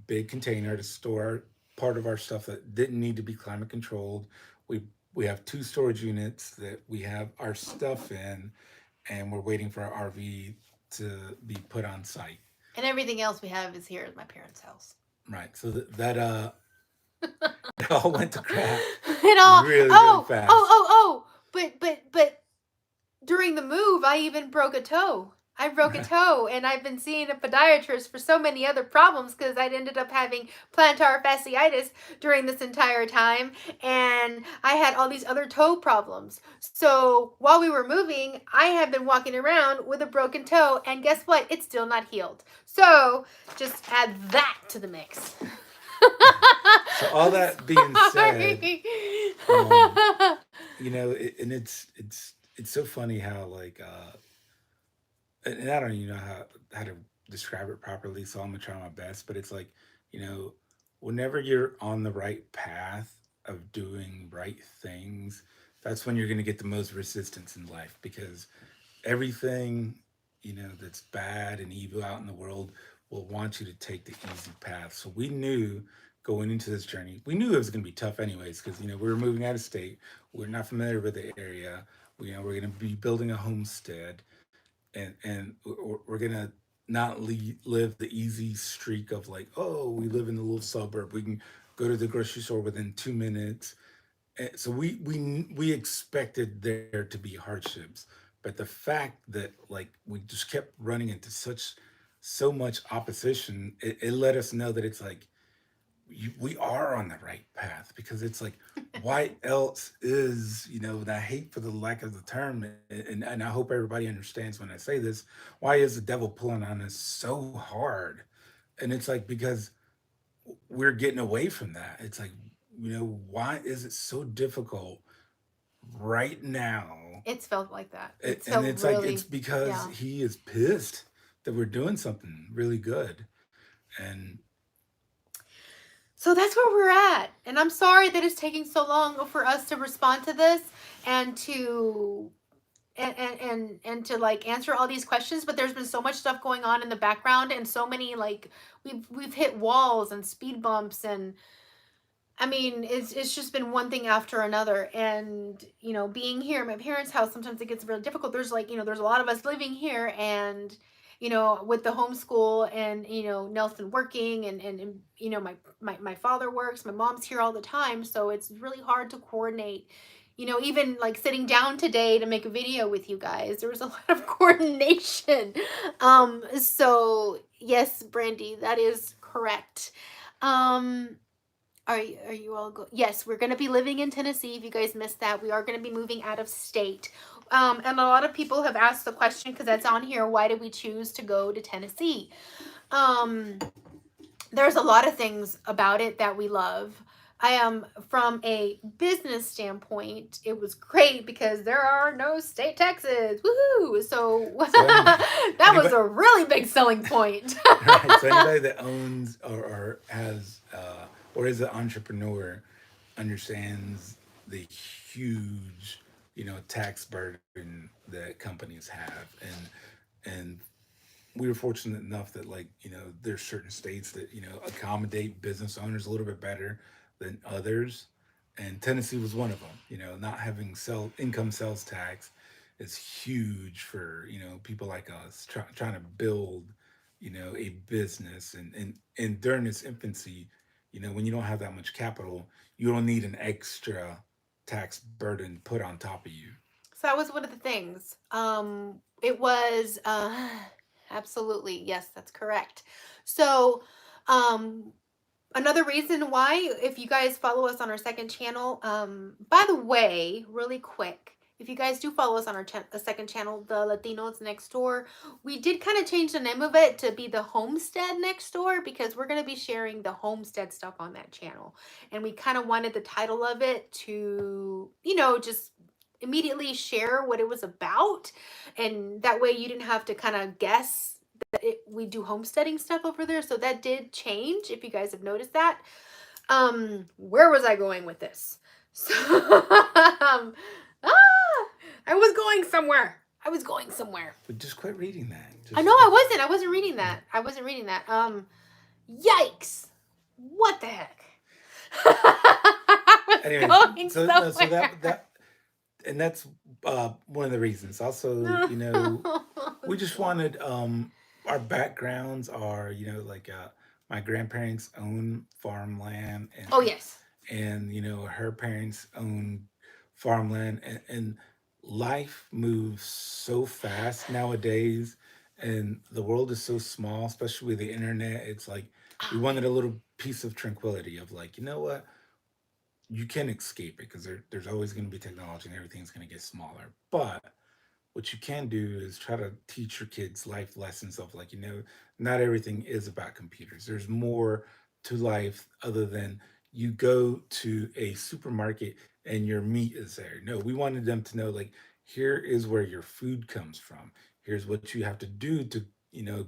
big container to store part of our stuff that didn't need to be climate controlled. We we have two storage units that we have our stuff in, and we're waiting for our RV to be put on site. And everything else we have is here at my parents' house. Right. So it all went to crap It all really really fast. but during the move, I even broke a toe. I broke a toe, and I've been seeing a podiatrist for so many other problems because I'd ended up having plantar fasciitis during this entire time, and I had all these other toe problems. So while we were moving, I have been walking around with a broken toe, and guess what? It's still not healed. So just add that to the mix. So all I'm that being said, sorry. um, and it's so funny how like and I don't even know how to describe it properly, so I'm gonna try my best. But it's like, you know, whenever you're on the right path of doing right things, that's when you're gonna get the most resistance in life because everything, that's bad and evil out in the world will want you to take the easy path. So we knew going into this journey, we knew it was gonna be tough anyways, because we were moving out of state, we're not familiar with the area. We're gonna be building a homestead and we're gonna not live the easy streak of like, oh, we live in a little suburb, we can go to the grocery store within 2 minutes. And so we expected there to be hardships, but the fact that like we just kept running into so much opposition, it let us know that it's like we are on the right path, because it's like why else is, and I hate for the lack of the term, and I hope everybody understands when I say this, why is the devil pulling on us so hard? And it's like because we're getting away from that. It's like, why is it so difficult right now? It's felt like that. It's And felt it's like it's really, because yeah. he is pissed that we're doing something really good. And So that's where we're at. And I'm sorry that it's taking so long for us to respond to this and to and to like answer all these questions, but there's been so much stuff going on in the background and so many like we've hit walls and speed bumps, and I mean, it's just been one thing after another. And being here at my parents' house, sometimes it gets really difficult. There's like there's a lot of us living here, and with the homeschool and, Nelson working and my father works, my mom's here all the time. So it's really hard to coordinate, even like sitting down today to make a video with you guys. There was a lot of coordination. So yes, Brandy, that is correct. Um, are you all go? Yes, we're going to be living in Tennessee. If you guys missed that, we are going to be moving out of state. And a lot of people have asked the question because that's on here. Why did we choose to go to Tennessee? Um, there's a lot of things about it that we love. I am from a business standpoint, it was great because there are no state taxes. Woohoo! So So that was anybody, a really big selling point. right? So anybody that owns or has or is an entrepreneur understands the huge, tax burden that companies have, and we were fortunate enough that, like, there's certain states that accommodate business owners a little bit better than others, and Tennessee was one of them. Not having sell income sales tax is huge for people like us trying to build a business, and during its infancy, when you don't have that much capital, you don't need an extra tax burden put on top of you. So that was one of the things. It was absolutely, yes, that's correct. So, um, another reason why, if you guys follow us on our second channel, by the way, really quick, if you guys do follow us on our second channel, the Latinos Next Door, we did kind of change the name of it to be the Homestead Next Door because we're going to be sharing the homestead stuff on that channel. And we kind of wanted the title of it to, just immediately share what it was about. And that way you didn't have to kind of guess we do homesteading stuff over there. So that did change, if you guys have noticed that. Where was I going with this? So I was going somewhere. But just quit reading that. I Just know I wasn't reading that. Yikes. What the heck? I was anyways. going So no, so somewhere. and that's one of the reasons. Also, we just wanted our backgrounds are like my grandparents own farmland, Oh yes. and her parents own farmland, and life moves so fast nowadays, and the world is so small, especially with the internet. It's like we Oh wanted a little piece of tranquility of, like, what, you can escape it because there's always going to be technology and everything's going to get smaller. But what you can do is try to teach your kids life lessons of, like, not everything is about computers. There's more to life other than you go to a supermarket and your meat is there. No, we wanted them to know, like, here is where your food comes from. Here's what you have to do to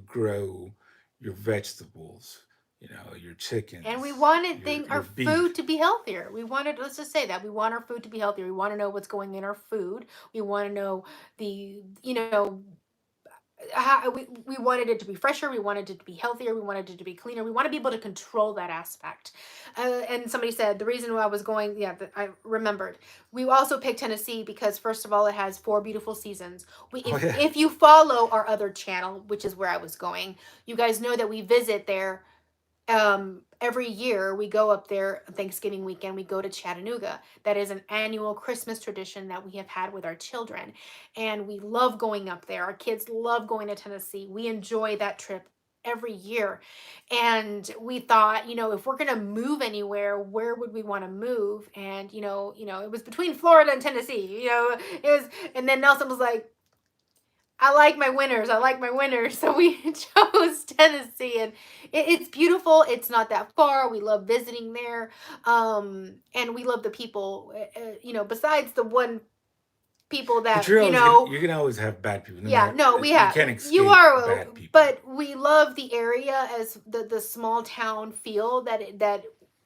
grow your vegetables, your And we chickens, wanted your our food beef. to be healthier. We wanted, let's just say that we want our food to be healthier. We want to know what's going in our food. We want to know the, how we wanted it to be fresher. We wanted it to be healthier. We wanted it to be cleaner. We want to be able to control that aspect. And somebody said the reason why I was going, yeah, I remembered. We also picked Tennessee because first of all, it has 4 beautiful seasons. Oh yeah. If you follow our other channel, which is where I was going, you guys know that we visit there every year. We go up there Thanksgiving weekend. We go to Chattanooga. That is an annual Christmas tradition that we have had with our children, and we love going up there. Our kids love going to Tennessee. We enjoy that trip every year. And we thought, if we're going to move anywhere, where would we want to move? And it was between Florida and Tennessee. It was. And then Nelson was like, I like my winners. I like my winners. So we chose Tennessee, and it's beautiful. It's not that far. We love visiting there. And we love the people, besides the one people But that, you're gonna always have bad people. No yeah, matter, no, we you have, can't you escape are, bad people. but we love the area as the small town feel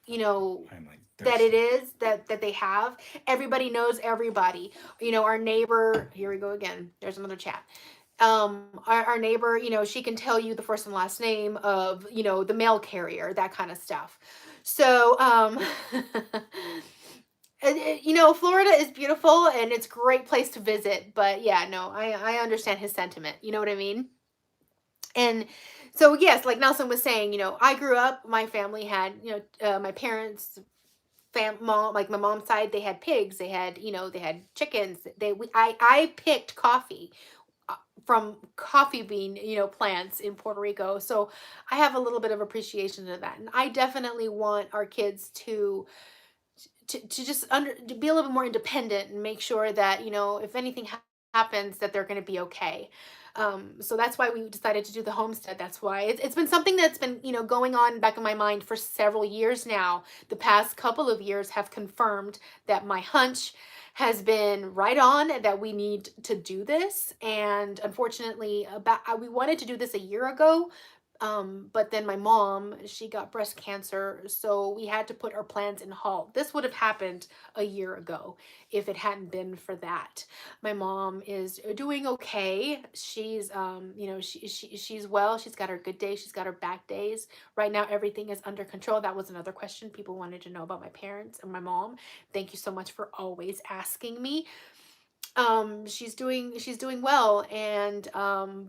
you know, I'm like that it thirsty. is that they have. Everybody knows everybody. Our neighbor, here we go again, there's another chat. Our neighbor, she can tell you the first and last name of the mail carrier, that kind of stuff. So Florida is beautiful and it's a great place to visit, but yeah, no, I understand his sentiment, you know what I mean. And so, yes, like Nelson was saying, I grew up, my family had, my parents, mom, like my mom's side, they had pigs, they had chickens. I picked coffee uh, from coffee bean, plants in Puerto Rico. So I have a little bit of appreciation to that. And I definitely want our kids to just to be a little bit more independent and make sure that if anything happens that they're going to be okay. So that's why we decided to do the homestead. That's why it's been something that's been going on back in my mind for several years now. The past couple of years have confirmed that my hunch has been right on, that we need to do this. And unfortunately, about we wanted to do this a year ago, but then my mom, she got breast cancer, so we had to put our plans in halt. This would have happened a year ago if it hadn't been for that. My mom is doing okay. She's she's well. She's got her good days, she's got her bad days. Right now everything is under control. That was another question people wanted to know about my parents and my mom. Thank you so much for always asking me. She's doing well, and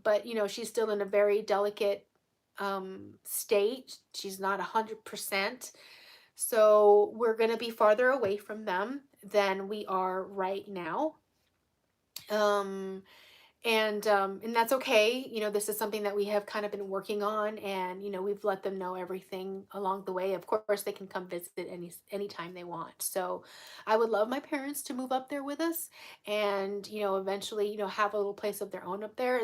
but she's still in a very delicate state. She's not 100%. So we're going to be farther away from them than we are right now. um and that's okay. This is something that we have kind of been working on, and we've let them know everything along the way. Of course they can come visit anytime they want. So I would love my parents to move up there with us, and eventually have a little place of their own up there.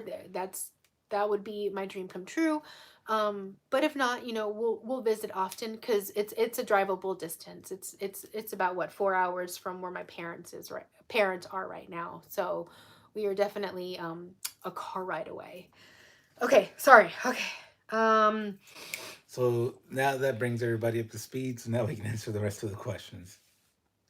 That would be my dream come true. But if not, we'll visit often, because it's a drivable distance. It's about what, 4 hours from where my parents are right now. So we are definitely a car ride away. Okay, sorry. Okay. Um So now that brings everybody up to speed. So now we can answer the rest of the questions.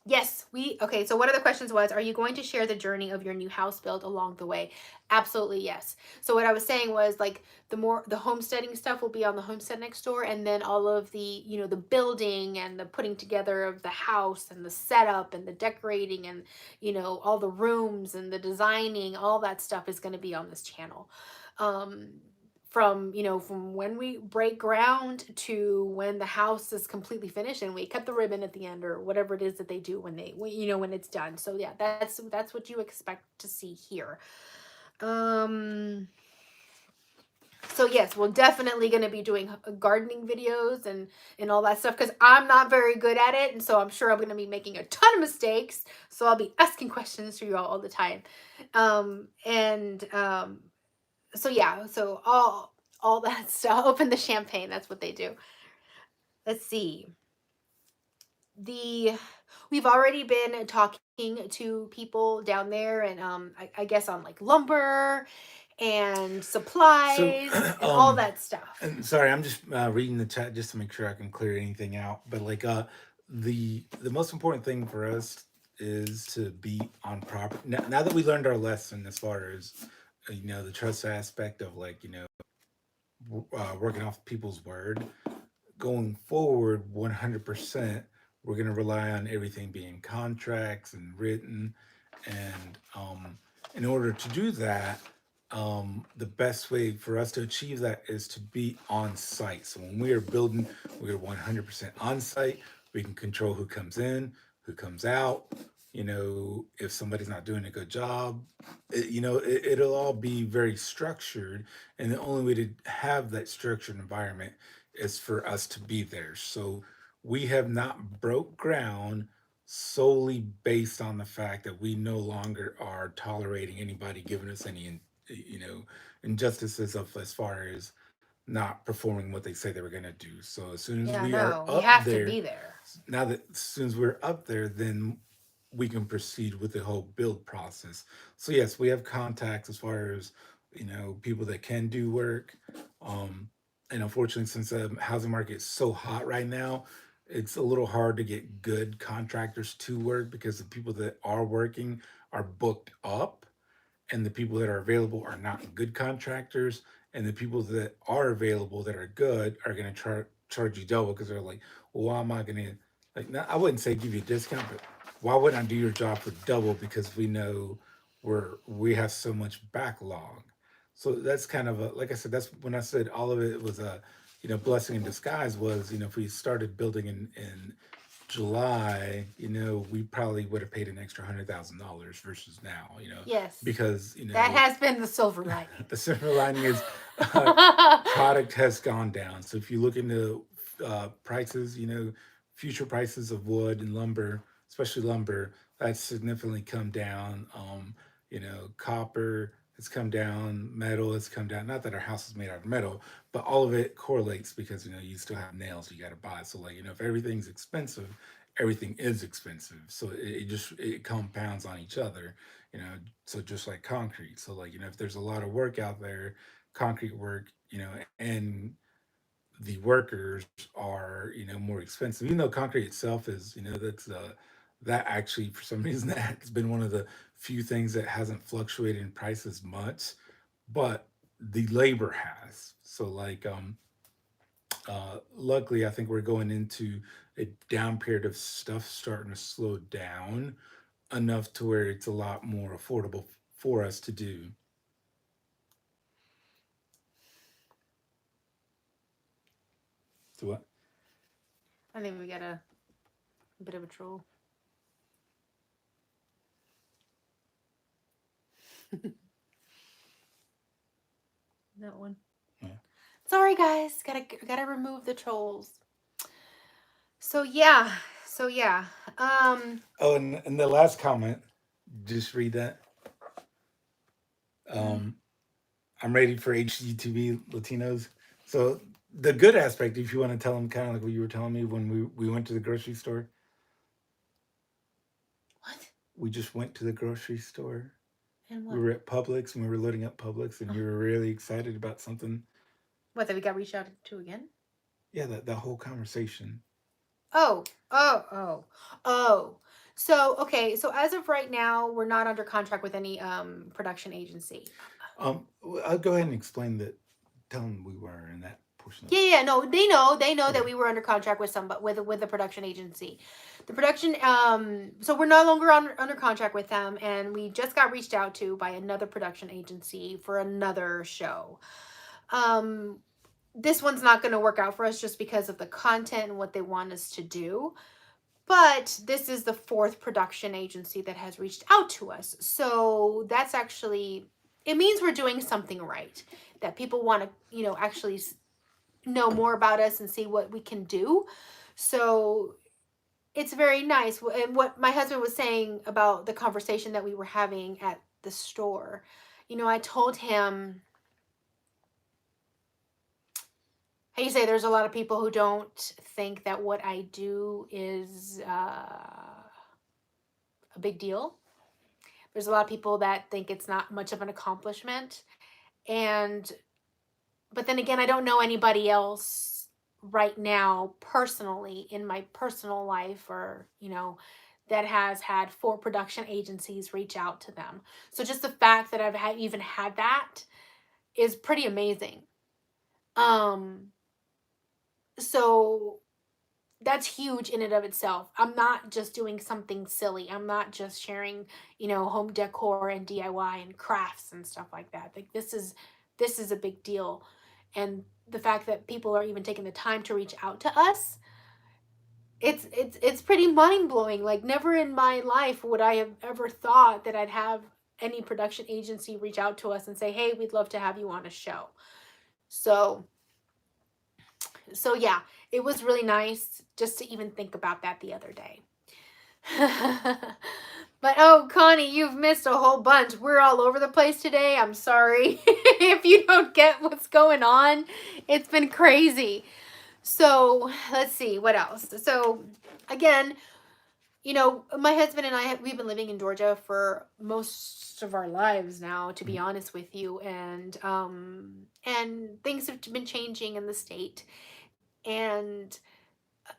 yes, okay, so one of the questions was, are you going to share the journey of your new house build along the way? Absolutely, yes. So what I was saying was, like, the homesteading stuff will be on the homestead next door, and then all of the, the building and the putting together of the house and the setup and the decorating and all the rooms and the designing, all that stuff is going to be on this channel. Um from when we break ground to when the house is completely finished and we cut the ribbon at the end, or whatever it is that they do when it's done. So yeah, that's what you expect to see here. um so yes, we're definitely going to be doing gardening videos and all that stuff, because I'm not very good at it, and so I'm sure I'm going to be making a ton of mistakes. So I'll be asking questions to you all the time. And so yeah, so all that stuff. Open the champagne, that's what they do. Let's see. The We've already been talking to people down there, and I guess on like lumber and So, supplies and all that stuff. and sorry, I'm just reading the chat just to make sure I can clear anything out. But like, the most important thing for us is to be on property. Now that we learned our lesson as far as the trust aspect of, like, working off people's word, going forward, 100%, we're going to rely on everything being contracts and written. And in order to do that, the best way for us to achieve that is to be on site. So when we are building, we are 100% on site. We can control who comes in, who comes out. If somebody's not doing a good job, it'll all be very structured. And the only way to have that structured environment is for us to be there. So we have not broke ground solely based on the fact that we no longer are tolerating anybody giving us any you know injustices of, as far as not performing what they say they were going to do. So as soon as Yeah, we are no, we up have to there, be there. now that as soon as we're up there, then we can proceed with the whole build process. So yes, we have contacts as far as people that can do work. Um, and unfortunately, since the housing market is so hot right now, it's a little hard to get good contractors to work because the people that are working are booked up, and the people that are available are not good contractors, and the people that are available that are good are going to charge you double, because they're like, well, why am I going to, like, not, I wouldn't say give you a discount, but why wouldn't I do your job for double, because we know we have so much backlog. So that's kind of a, like I said, that's when I said all of it was a, blessing in disguise was, if we started building in July, we probably would have paid an extra $100,000 versus now, Yes. because, That has been the silver lining. the silver lining is product has gone down. So if you look into prices, future prices of wood and lumber, especially lumber, that's significantly come down. Copper has come down, metal has come down. Not that our house is made out of metal, but all of it correlates because you still have nails you got to buy. So like if everything's expensive, everything is expensive. So it compounds on each other. You know, so just like concrete. So like if there's a lot of work out there, concrete work, and the workers are more expensive, even though concrete itself is that's that actually for some reason that's been one of the few things that hasn't fluctuated in price as much, but the labor has. So like luckily I think we're going into a down period of stuff starting to slow down enough to where it's a lot more affordable for us to do. So what? I think we got a bit of a troll. That one. Yeah. Sorry, guys. Gotta remove the trolls. So yeah. So yeah. Oh, and the last comment, just read that. Mm, Um, I'm ready for HGTV Latinos. So the good aspect, if you want to tell them kind of like what you were telling me when we went to the grocery store, what? we just went to the grocery store. And We what? were at Publix and we were loading up Publix, and Oh, you were really excited about something. what, that we got reached out to again? Yeah, that whole conversation. Oh, oh, oh, oh. So okay, so as of right now, we're not under contract with any production agency. I'll go ahead and explain that. Tell them we were in that portion of Yeah, it. yeah, no, they know that Okay. we were under contract with some, but with the production agency. The production, so we're no longer under contract with them, and we just got reached out to by another production agency for another show. Um, this one's not going to work out for us just because of the content and what they want us to do. But this is the fourth production agency that has reached out to us. So that's actually, it means we're doing something right. That people want to, actually know more about us and see what we can do. So it's very nice. And what my husband was saying about the conversation that we were having at the store, I told him, how you say, there's a lot of people who don't think that what I do is a big deal. There's a lot of people that think it's not much of an accomplishment. And, but then again, I don't know anybody else right now personally in my personal life, or, that has had four production agencies reach out to them. So just the fact that even had that is pretty amazing. Um, so that's huge in and of itself. I'm not just doing something silly. I'm not just sharing, home decor and DIY and crafts and stuff like that. Like this is a big deal. And the fact that people are even taking the time to reach out to us, it's pretty mind-blowing. Like never in my life would I have ever thought that I'd have any production agency reach out to us and say, "Hey, we'd love to have you on a show." So so yeah, it was really nice just to even think about that the other day. But oh, Connie, you've missed a whole bunch. We're all over the place today. I'm sorry if you don't get what's going on. It's been crazy. So let's see what else. So again, my husband and we've been living in Georgia for most of our lives now, to be Mm. honest with you, and things have been changing in the state, and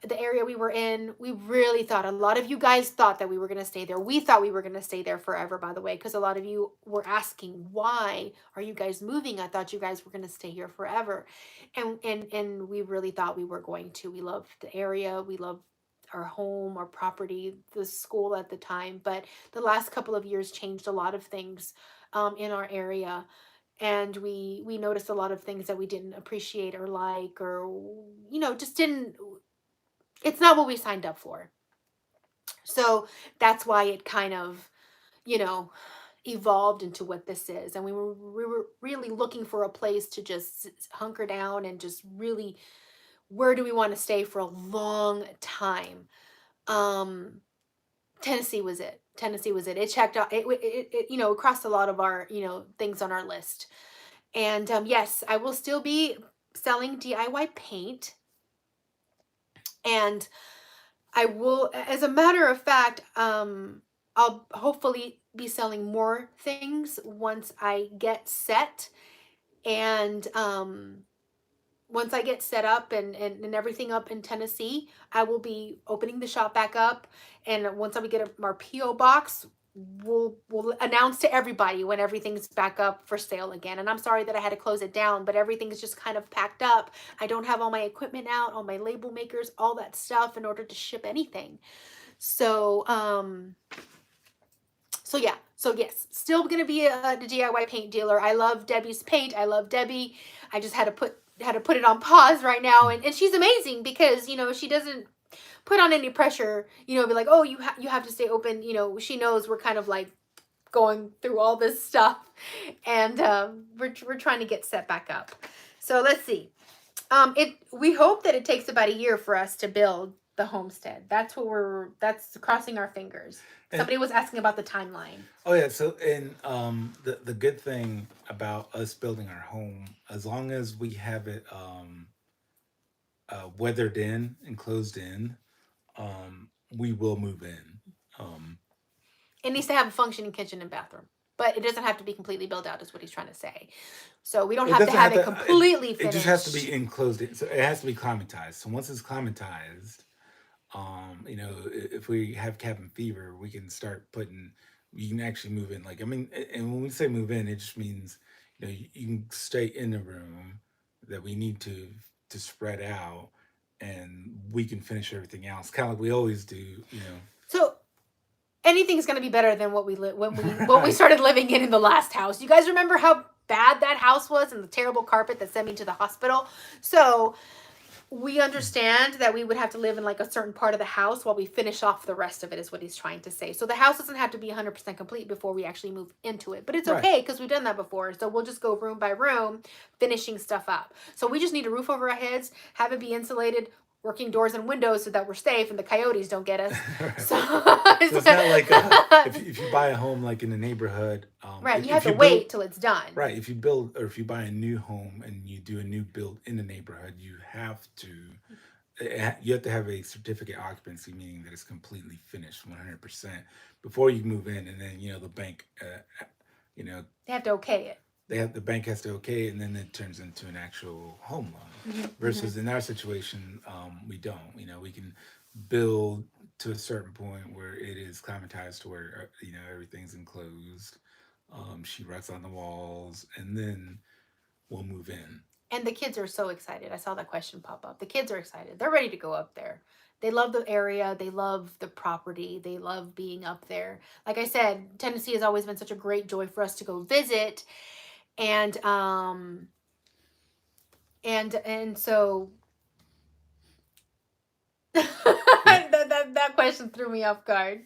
the area we were in, we really thought, a lot of you guys thought that we were going to stay there. We thought we were going to stay there forever, by the way, because a lot of you were asking, why are you guys moving? I thought you guys were going to stay here forever. And we really thought we were going to. We loved the area. We loved our home, our property, the school at the time. But the last couple of years changed a lot of things in our area. and we noticed a lot of things that we didn't appreciate or like, or just didn't. It's not what we signed up for. So that's why it kind of, you know, evolved into what this is. And we were really looking for a place to just hunker down and just really, where do we want to stay for a long time? Um Tennessee was it. Tennessee was it. It checked out it crossed a lot of our, things on our list. And yes, I will still be selling DIY paint, and I will, as a matter of fact, I'll hopefully be selling more things once I get set, and once I get set up and everything up in Tennessee, I will be opening the shop back up. And once we get our PO box, we'll announce to everybody when everything's back up for sale again. And I'm sorry that I had to close it down, but everything's just kind of packed up. I don't have all my equipment out, all my label makers, all that stuff in order to ship anything. So so yeah, so yes, still gonna be the DIY paint dealer. I love Debbie's paint. I love Debbie. I just had to put it on pause right now, and she's amazing because she doesn't put on any pressure. Be like, oh, you have to stay open. She knows we're kind of like going through all this stuff, and we're trying to get set back up. So let's see. We hope that it takes about a year for us to build the homestead. That's crossing our fingers. And Somebody was asking about the timeline. oh yeah, so and the good thing about us building our home, as long as we have it weathered in and closed in, we will move in. Um, It needs to have a functioning kitchen and bathroom, but it doesn't have to be completely built out, is what he's trying to say. So we don't it have to doesn't have have it to. completely It just has to be finished. enclosed. So it has to be climatized. So once it's climatized, if we have cabin fever, we can start putting. You can actually move in. Like I mean, and when we say move in, it just means you can stay in the room that we need to spread out, and we can finish everything else, kind of like we always do. So anything's going to be better than what we Right, started living in the last house. You guys remember how bad that house was and the terrible carpet that sent me to the hospital? So we understand that we would have to live in like a certain part of the house while we finish off the rest of it, is what he's trying to say. So the house doesn't have to be 100% complete before we actually move into it, but it's right. okay because we've done that before. So we'll just go room by room finishing stuff up. So we just need a roof over our heads, have it be insulated, working doors and windows so that we're safe and the coyotes don't get us. Right. So So it's not like if you buy a home like in the neighborhood, right, you have if to you build wait till it's done. right, if you build or if you buy a new home and you do a new build in the neighborhood, you have to have a certificate occupancy, meaning that it's completely finished 100% before you move in, and then the bank, you know, They have to okay it. the bank has to okay it, and then it turns into an actual home loan. Mm-hmm. Versus in our situation, we don't. We can build to a certain point where it is climatized to where everything's enclosed. Sheetrock's on the walls, and then we'll move in. And the kids are so excited. I saw that question pop up. The kids are excited. They're ready to go up there. They love the area. They love the property. They love being up there. Like I said, Tennessee has always been such a great joy for us to go visit. And so Yeah. that question threw me off guard.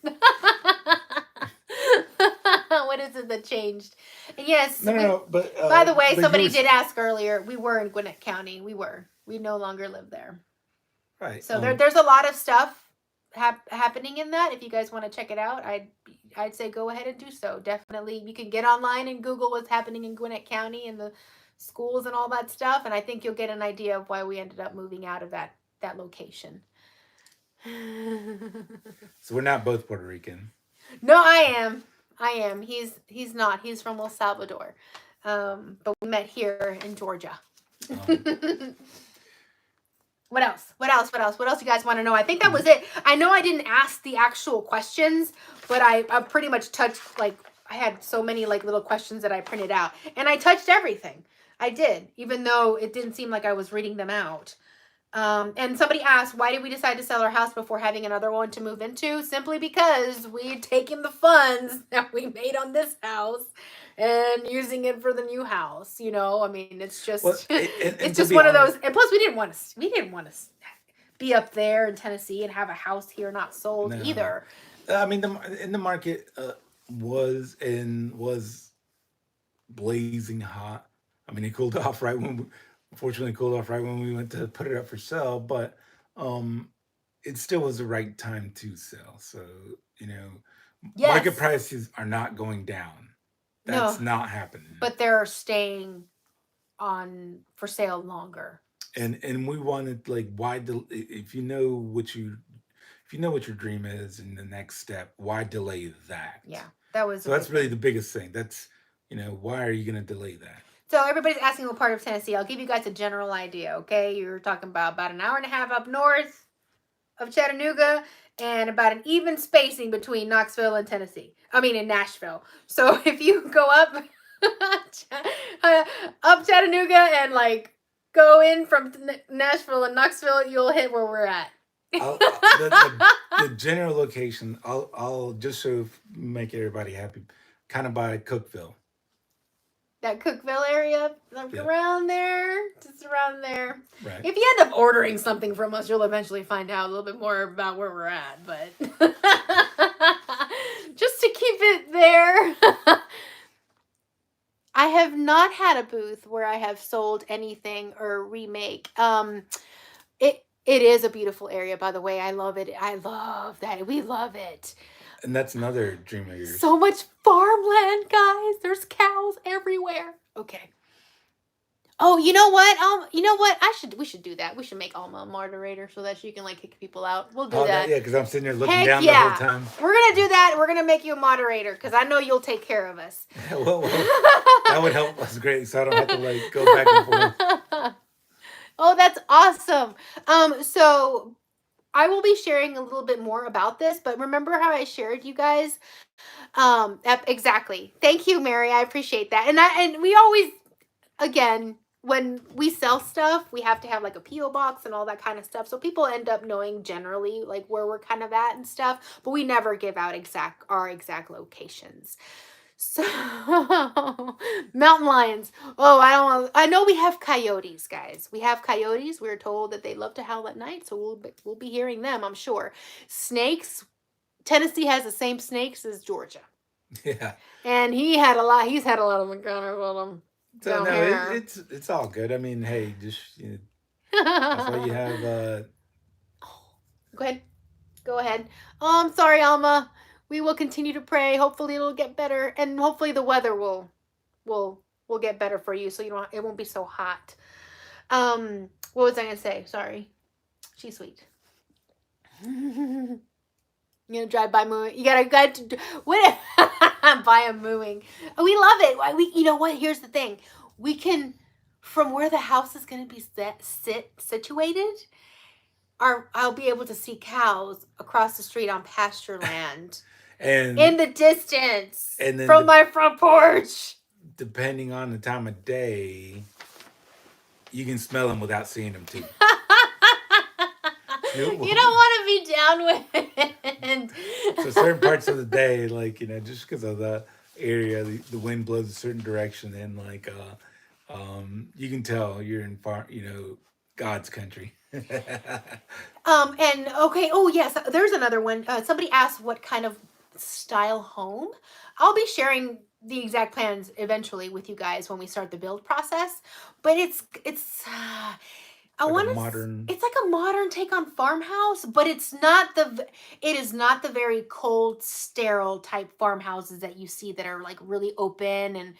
What is it that changed? And yes, No, no, no. But by the way, you somebody were did ask earlier. We were in Gwinnett County. We no longer live there. right. So there's a lot of stuff happening in that. If you guys want to check it out, I'd say go ahead and do so. Definitely, you can get online and Google what's happening in Gwinnett County and the schools and all that stuff, and I think you'll get an idea of why we ended up moving out of that location. So we're not both Puerto Rican. No, I am. I am. He's not. He's from El Salvador, but we met here in Georgia. Um, What else? What else? What else? What else you guys want to know? I think that was it. I know I didn't ask the actual questions, but I pretty much touched, like, I had so many like little questions that I printed out, and I touched everything. I did, even though it didn't seem like I was reading them out. And somebody asked, why did we decide to sell our house before having another one to move into? Simply because we had taken the funds that we made on this house and using it for the new house. I mean, it's Well, just and it's to just be one of honest, those. And plus, we didn't want to be up there in Tennessee and have a house here not sold no. either. I mean, the market was blazing hot. I mean, it cooled off right when, unfortunately, cooled off right when we went to put it up for sale. But um, it still was the right time to sell. So you know, market Yes, prices are not going down. That's no, not happening. but they're staying on for sale longer. And we wanted, like, why if you know what your dream is and the next step, why delay that? Yeah, that was a So that's big really thing. the biggest thing. That's, why are you going to delay that? So everybody's asking what part of Tennessee. I'll give you guys a general idea, okay? You're talking about an hour and a half up north of Chattanooga and about an even spacing between Knoxville and Tennessee. I mean, in Nashville. So if you go up up Chattanooga and like go in from Nashville and Knoxville, you'll hit where we're at. The general location, I'll just sort of make everybody happy, kind of by Cookville. That Cookville area, like Yeah, around there, just around there. right. If you end up ordering something from us, you'll eventually find out a little bit more about where we're at. But just to keep it there, I have not had a booth where I have sold anything or remake. It is a beautiful area, by the way. I love it. I love that. We love it. And that's another dream of yours. So much farmland, guys. There's cows everywhere. Okay. Oh, you know what? We should do that. We should make Alma a moderator so that she can like kick people out. We'll do Oh, that, that. yeah, because I'm sitting there looking Heck down the whole yeah. time. We're gonna do that. We're gonna make you a moderator because I know you'll take care of us. Well, that would help us great, so I don't have to like go back and forth. Oh, that's awesome. So I will be sharing a little bit more about this, but remember how I shared you guys? Exactly. Thank you, Mary. I appreciate that. And we always, again, when we sell stuff, we have to have like a PO box and all that kind of stuff. So people end up knowing generally like where we're kind of at and stuff, but we never give out our exact locations. So mountain lions. Oh, I know we have coyotes, guys. We have coyotes. We're told that they love to howl at night, so we'll be hearing them, I'm sure. Snakes. Tennessee has the same snakes as Georgia. Yeah. And he's had a lot of encounters with them So down no, here. it's all good. I mean, hey, just that's why you have Go ahead. Go ahead. Oh, I'm sorry, Alma. We will continue to pray. Hopefully it'll get better. And hopefully the weather will get better for you so it won't be so hot. What was I gonna say? Sorry. She's sweet. You know, drive by mooing. You gotta what by a mooing. We love it. You know what? Here's the thing. We can, from where the house is gonna be situated, I'll be able to see cows across the street on pasture land in and the distance and then from my front porch. depending on the time of day, you can smell them without seeing them too. You don't want to be downwind. So certain parts of the day, like just because of the area, the wind blows a certain direction, and like you can tell you're in God's country. And okay, oh yes, there's another one. Somebody asked what kind of style home. I'll be sharing the exact plans eventually with you guys when we start the build process. But it's I Like a want to. modern. It's like a modern take on farmhouse, but it is not the very cold, sterile type farmhouses that you see that are like really open and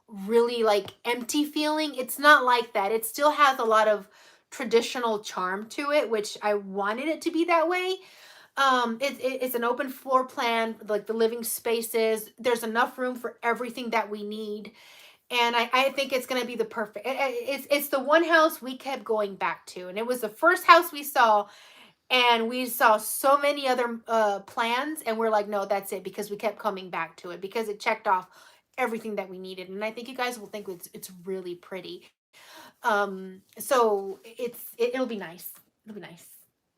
really like empty feeling. It's not like that. It still has a lot of traditional charm to it, which I wanted it to be that way. It's an open floor plan, like the living spaces. There's enough room for everything that we need. And I think it's going to be the perfect. It's the one house we kept going back to, and it was the first house we saw, and we saw so many other plans, and we're like, no, that's it, because we kept coming back to it because it checked off everything that we needed, and I think you guys will think it's really pretty. So it'll be nice. It'll be nice.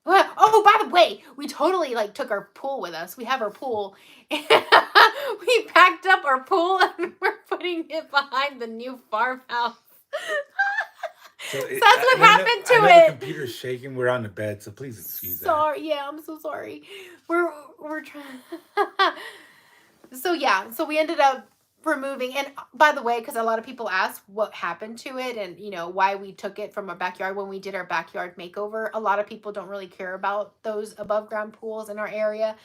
Oh, by the way, we totally like took our pool with us. We have our pool. We packed up our pool and we're putting it behind the new farmhouse. So So that's what and happened to I know the it. computer's shaking. We're on the bed, so please excuse that. Sorry, yeah, I'm so sorry. We're trying. So yeah, so we ended up removing. And by the way, because a lot of people ask what happened to it, and why we took it from our backyard when we did our backyard makeover. A lot of people don't really care about those above ground pools in our area,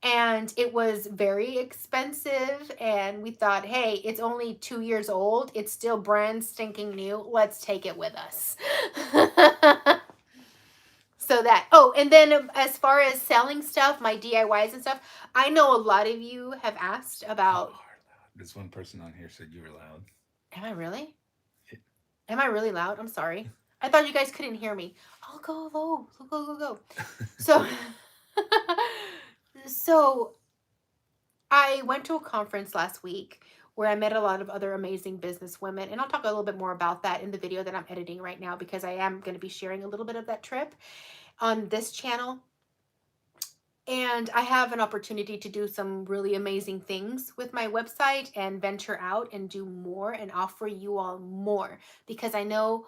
and it was very expensive, and we thought, hey, it's only 2 years old, it's still brand stinking new, let's take it with us. So that, oh, and then as far as selling stuff, my DIYs and stuff, I know a lot of you have asked You about. are loud. There's one person on here said you were loud. Am I really? It, Am I really loud? I'm sorry. I thought you guys couldn't hear me. I'll go low. Go. So, so I went to a conference last week where I met a lot of other amazing business women, and I'll talk a little bit more about that in the video that I'm editing right now because I am going to be sharing a little bit of that trip on this channel. And I have an opportunity to do some really amazing things with my website and venture out and do more and offer you all more, because I know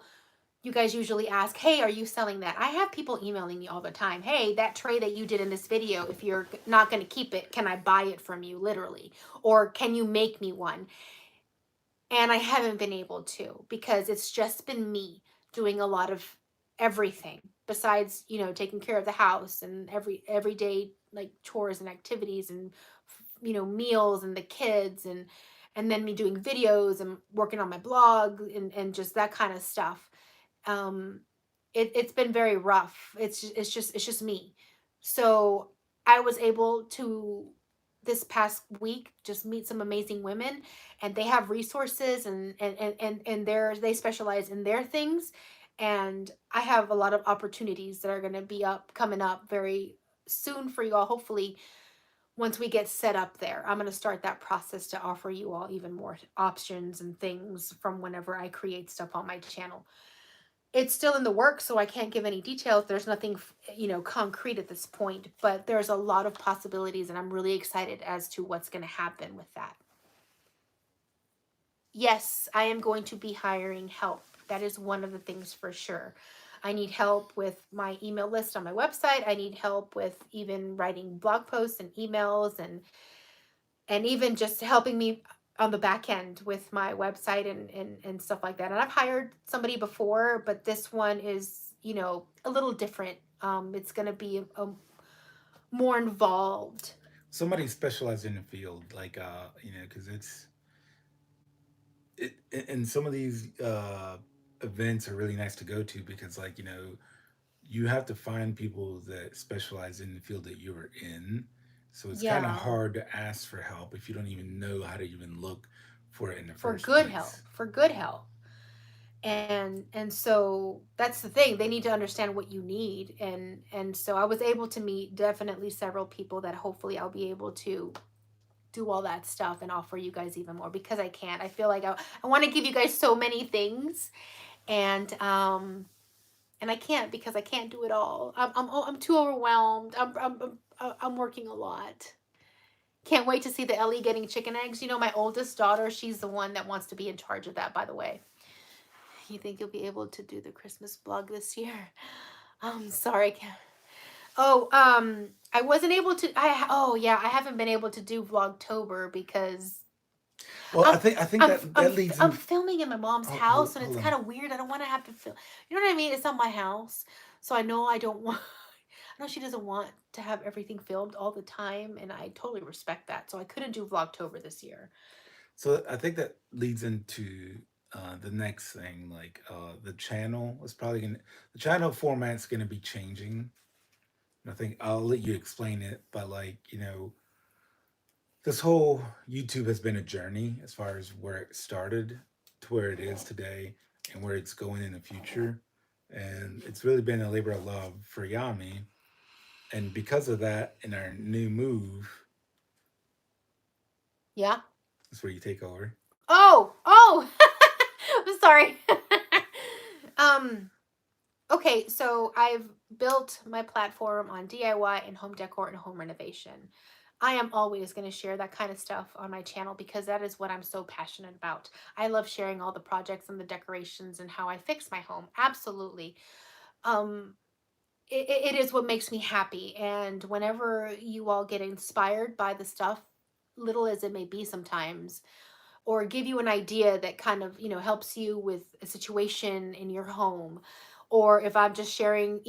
you guys usually ask, hey, are you selling that? I have people emailing me all the time. Hey, that tray that you did in this video, if you're not going to keep it, can I buy it from you, literally? Or can you make me one? And I haven't been able to, because it's just been me doing a lot of everything besides, taking care of the house and everyday like chores and activities and meals and the kids, and then me doing videos and working on my blog and just that kind of stuff. um it's been very rough. It's just me. So I was able to, this past week, just meet some amazing women, and they have resources, and they specialize in their things, and I have a lot of opportunities that are going to be coming up very soon for you all. Hopefully, once we get set up there, I'm going to start that process to offer you all even more options and things from whenever I create stuff on my channel. It's still in the works, so I can't give any details. There's nothing, concrete at this point, but there's a lot of possibilities, and I'm really excited as to what's going to happen with that. Yes, I am going to be hiring help. That is one of the things for sure. I need help with my email list on my website. I need help with even writing blog posts and emails, and even just helping me on the back end with my website and stuff like that. And I've hired somebody before, but this one is, a little different. It's going to be more involved. Somebody specialized in the field, like because and some of these events are really nice to go to because, like, you have to find people that specialize in the field that you're in. So it's kind of Yeah, hard to ask for help if you don't even know how to even look for it in the for first good help, place. for good help. And so that's the thing, they need to understand what you need. And so I was able to meet definitely several people that hopefully I'll be able to do all that stuff and offer you guys even more, because I can't. I feel like I want to give you guys so many things, and I can't, because I can't do it all. I'm too overwhelmed. I'm working a lot. Can't wait to see the Ellie getting chicken eggs. My oldest daughter, she's the one that wants to be in charge of that, by the way. You think you'll be able to do the Christmas vlog this year? I'm sorry. Oh, I wasn't able to. Oh yeah, I haven't been able to do Vlogtober because Well, I'm I think I'm that I'm that leads I'm in. filming in my mom's Oh, house, and it's hold kind on. of weird. I don't want to have to film. You know what I mean? It's not my house, so I know I don't want. I know she doesn't want to have everything filmed all the time, and I totally respect that. So I couldn't do Vlogtober this year. So I think that leads into the next thing. Like the channel is probably gonna. The channel format's gonna be changing. I think I'll let you explain it, but, like, this whole YouTube has been a journey as far as where it started to where it is today and where it's going in the future. And it's really been a labor of love for Yami. And because of that, in our new move, Yeah. that's where you take over. Oh. I'm sorry. Okay, so I've built my platform on DIY and home decor and home renovation. I am always going to share that kind of stuff on my channel because that is what I'm so passionate about. I love sharing all the projects and the decorations and how I fix my home. Absolutely. Um, it is what makes me happy. And whenever you all get inspired by the stuff, little as it may be sometimes, or give you an idea that kind of, helps you with a situation in your home, or if I'm just sharing,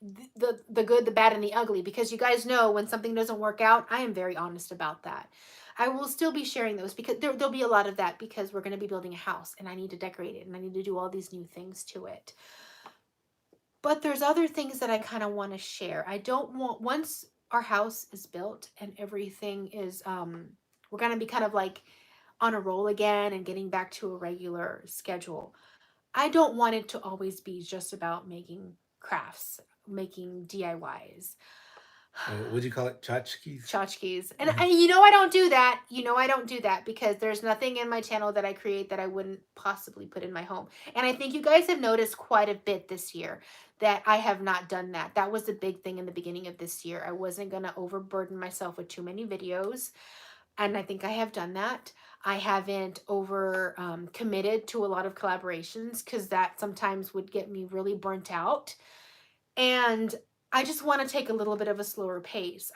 the good, the bad, and the ugly, because you guys know when something doesn't work out, I am very honest about that. I will still be sharing those because there'll be a lot of that because we're going to be building a house and I need to decorate it and I need to do all these new things to it. But there's other things that I kind of want to share. I don't want, once our house is built and everything is we're going to be kind of like on a roll again and getting back to a regular schedule. I don't want it to always be just about making crafts, making DIYs. What do you call it? Tchotchkes? Tchotchkes. And you know I don't do that. You know I don't do that because there's nothing in my channel that I create that I wouldn't possibly put in my home. And I think you guys have noticed quite a bit this year that I have not done that. That was the big thing in the beginning of this year. I wasn't going to overburden myself with too many videos. And I think I have done that. I haven't over committed to a lot of collaborations because that sometimes would get me really burnt out. And I just want to take a little bit of a slower pace.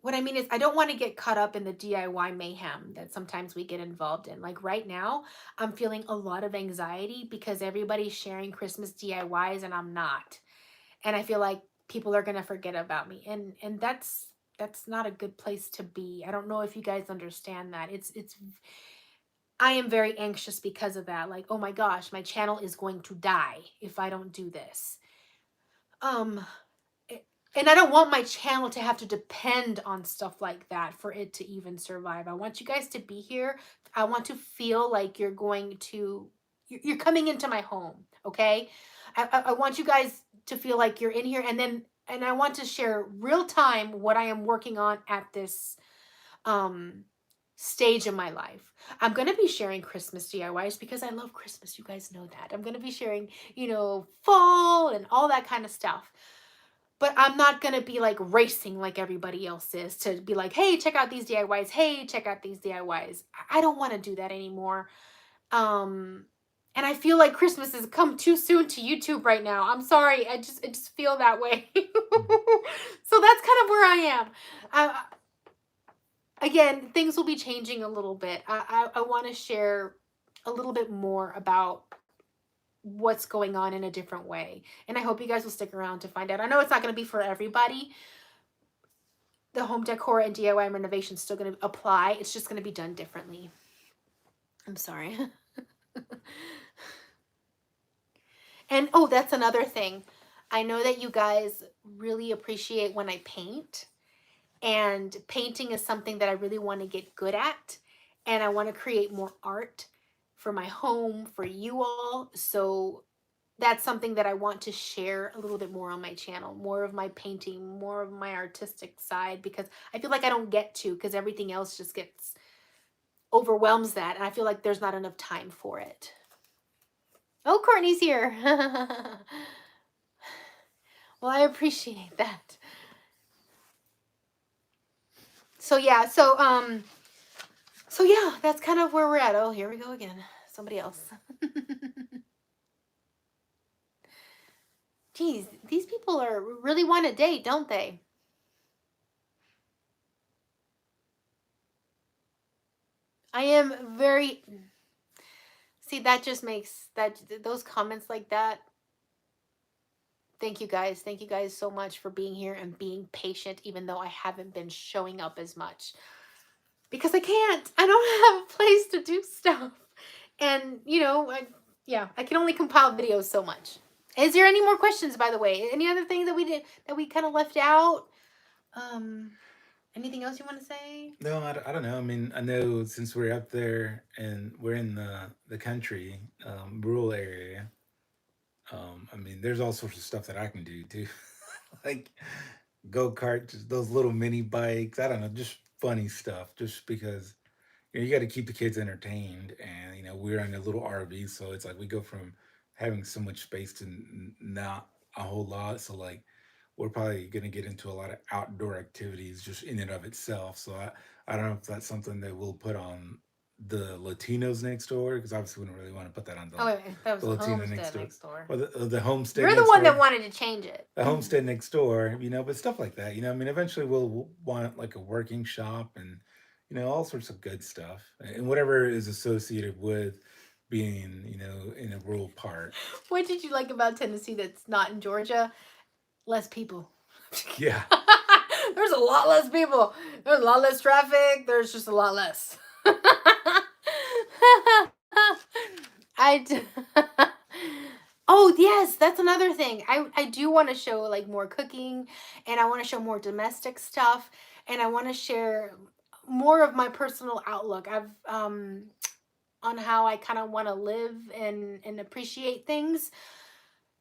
What I mean is, I don't want to get caught up in the DIY mayhem that sometimes we get involved in. Like right now, I'm feeling a lot of anxiety because everybody's sharing Christmas DIYs and I'm not. And I feel like people are going to forget about me. And that's not a good place to be. I don't know if you guys understand that. It's I am very anxious because of that. Like, oh my gosh, my channel is going to die if I don't do this. Um and I don't want my channel to have to depend on stuff like that for it to even survive. I want you guys to be here. I want to feel like you're coming into my home, okay? I want you guys to feel like you're in here, and I want to share real time what I am working on at this um stage in my life. I'm going to be sharing Christmas DIYs because I love Christmas. You guys know that. I'm going to be sharing, fall and all that kind of stuff. But I'm not going to be like racing like everybody else is to be like, "Hey, check out these DIYs. Hey, check out these DIYs." I don't want to do that anymore. Um and I feel like Christmas has come too soon to YouTube right now. I'm sorry. I just feel that way. So that's kind of where I am. I, Again, things will be changing a little bit. I want to share a little bit more about what's going on in a different way. And I hope you guys will stick around to find out. I know it's not going to be for everybody. The home decor and DIY renovation is still going to apply. It's just going to be done differently. I'm sorry. And oh, that's another thing. I know that you guys really appreciate when I paint. And painting is something that I really want to get good at. And I want to create more art for my home, for you all. So that's something that I want to share a little bit more on my channel, more of my painting, more of my artistic side, because I feel like I don't get to, because everything else just gets overwhelms that. And I feel like there's not enough time for it. Oh, Courtney's here. Well, I appreciate that. So yeah, so yeah, that's kind of where we're at. Oh, here we go again. Somebody else. Geez, these people are really want to date, don't they? I am very see that just makes that those comments like that. Thank you guys. Thank you guys so much for being here and being patient, even though I haven't been showing up as much. Because I can't. I don't have a place to do stuff. And, yeah, I can only compile videos so much. Is there any more questions, by the way? Any other thing that we did that we kind of left out? Um, Anything else you want to say? No, I don't know. I mean, I know since we're up there and we're in the country, rural area. I mean, there's all sorts of stuff that I can do too, like go kart, just those little mini bikes. I don't know, just funny stuff. Just because you got to keep the kids entertained, and we're in a little RV, so it's like we go from having so much space to not a whole lot. So like we're probably going to get into a lot of outdoor activities just in and of itself. So I don't know if that's something that we'll put on the Latinos next door, because obviously we don't really want to put that on Oh, wait, that was the the Latino next homestead door, next door. or the homestead You're the next one door. that wanted to change it. The homestead next door, but stuff like that. I mean, eventually we'll want like a working shop and, all sorts of good stuff and whatever is associated with being, in a rural part. What did you like about Tennessee that's not in Georgia? Less people. Yeah. There's a lot less people. There's a lot less traffic. There's just a lot less. I d- Oh, yes, that's another thing. I do want to show like more cooking, and I want to show more domestic stuff, and I want to share more of my personal outlook. I've on how I kind of want to live and appreciate things.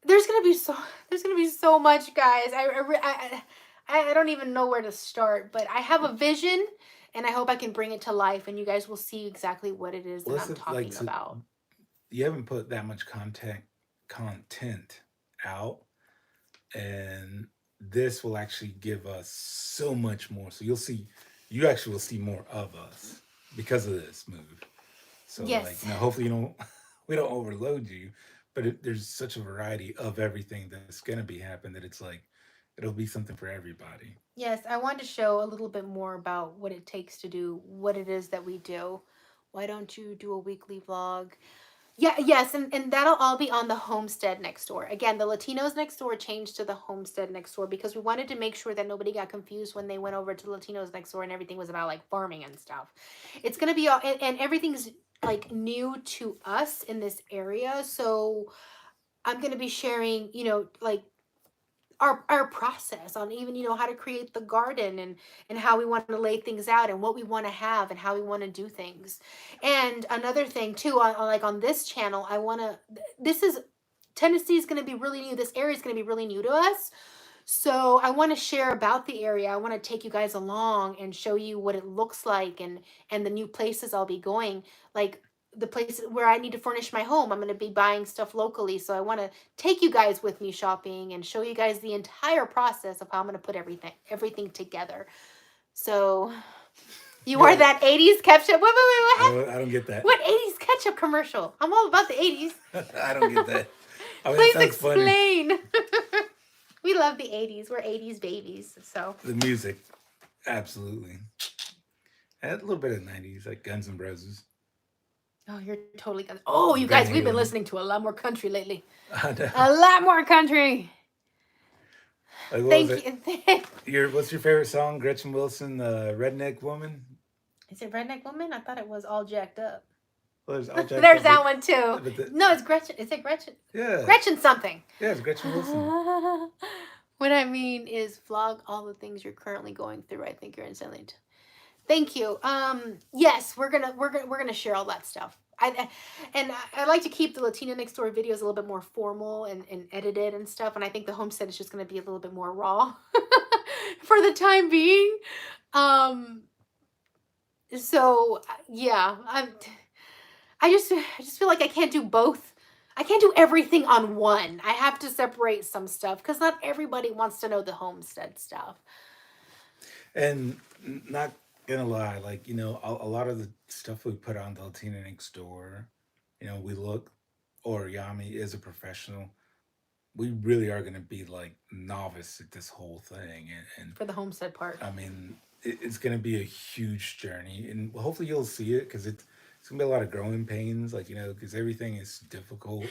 There's gonna be so there's gonna be so much, guys. I don't even know where to start, but I have a vision, and I hope I can bring it to life, and you guys will see exactly what it is that Well, I'm like, talking so about. you haven't put that much content out, and this will actually give us so much more. So you actually will see more of us because of this move. So like, Yes. hopefully you don't we don't overload you, but there's such a variety of everything that's gonna be happening that it's like it'll be something for everybody. Yes, I want to show a little bit more about what it takes to do what it is that we do. Why don't you do a weekly vlog? Yeah, yes, and that'll all be on the homestead next door. Again, the Latinos next door changed to the homestead next door because we wanted to make sure that nobody got confused when they went over to Latinos next door and everything was about like farming and stuff. It's gonna be all, and everything's like new to us in this area. So I'm gonna be sharing, like our process on even how to create the garden and how we want to lay things out and what we want to have and how we want to do things. And another thing too, like on this channel, I want to this is Tennessee is going to be really new. This area is going to be really new to us. So I want to share about the area. I want to take you guys along and show you what it looks like and the new places I'll be going. Like the places where I need to furnish my home. I'm going to be buying stuff locally. So I want to take you guys with me shopping and show you guys the entire process of how I'm going to put everything together. So you are Yeah, that 80s ketchup. Wait, what I don't get that. what 80s ketchup commercial? I'm all about the 80s. I don't get that. I mean, it Please sounds funny. explain. We love the 80s. We're 80s babies. So The music, absolutely. And a little bit of '90s, like Guns N' Roses, oh, you're totally gonna. Oh, you Van guys, we've been Halen. listening to a lot more country lately. I know. A lot more country. Like, what was Thank it? you. What's your favorite song? Gretchen Wilson, "Redneck Woman." Is it Redneck Woman? I thought it was All Jacked Up. Well, there's all jacked There's up, that one too. but No, it's Gretchen. Is it Gretchen? yeah, Gretchen something. yeah, it's Gretchen Wilson. What I mean is vlog all the things you're currently going through. I think you're insanely. Thank you. Yes, we're gonna share all that stuff. I like to keep the Latina Next Door videos a little bit more formal and edited and stuff. And I think the homestead is just gonna be a little bit more raw for the time being. Um, so yeah, I just feel like I can't do both. I can't do everything on one. I have to separate some stuff because not everybody wants to know the homestead stuff. And not gonna lie, like a lot of the stuff we put on the Latina Next Door, we look, or Yami is a professional. We really are gonna be like novice at this whole thing, and For the homestead part. I mean, it's going to be a huge journey, and hopefully you'll see it because it's going to be a lot of growing pains, like because everything is difficult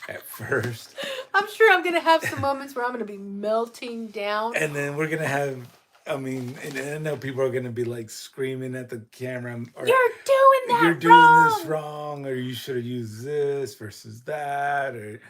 at first, I'm sure I'm gonna have some moments where I'm gonna be melting down. and then we're going to have. I mean, and I know people are going to be like screaming at the camera, or You're doing you're that doing this wrong. wrong, or you should have used this versus that, or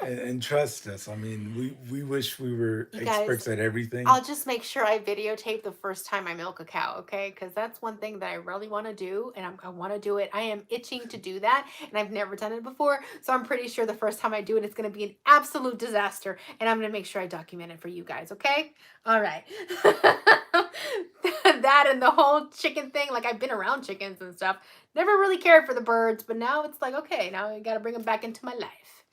and trust us. I mean, we wish we were You guys, experts at everything. I'll just make sure I videotape the first time I milk a cow, okay? Because that's one thing that I really want to do, and I want to do it. I am itching to do that, and I've never done it before. So I'm pretty sure the first time I do it, it's going to be an absolute disaster, and I'm going to make sure I document it for you guys, okay? All right. That and the whole chicken thing, like I've been around chickens and stuff, never really cared for the birds, but now it's like, okay, now I got to bring them back into my life.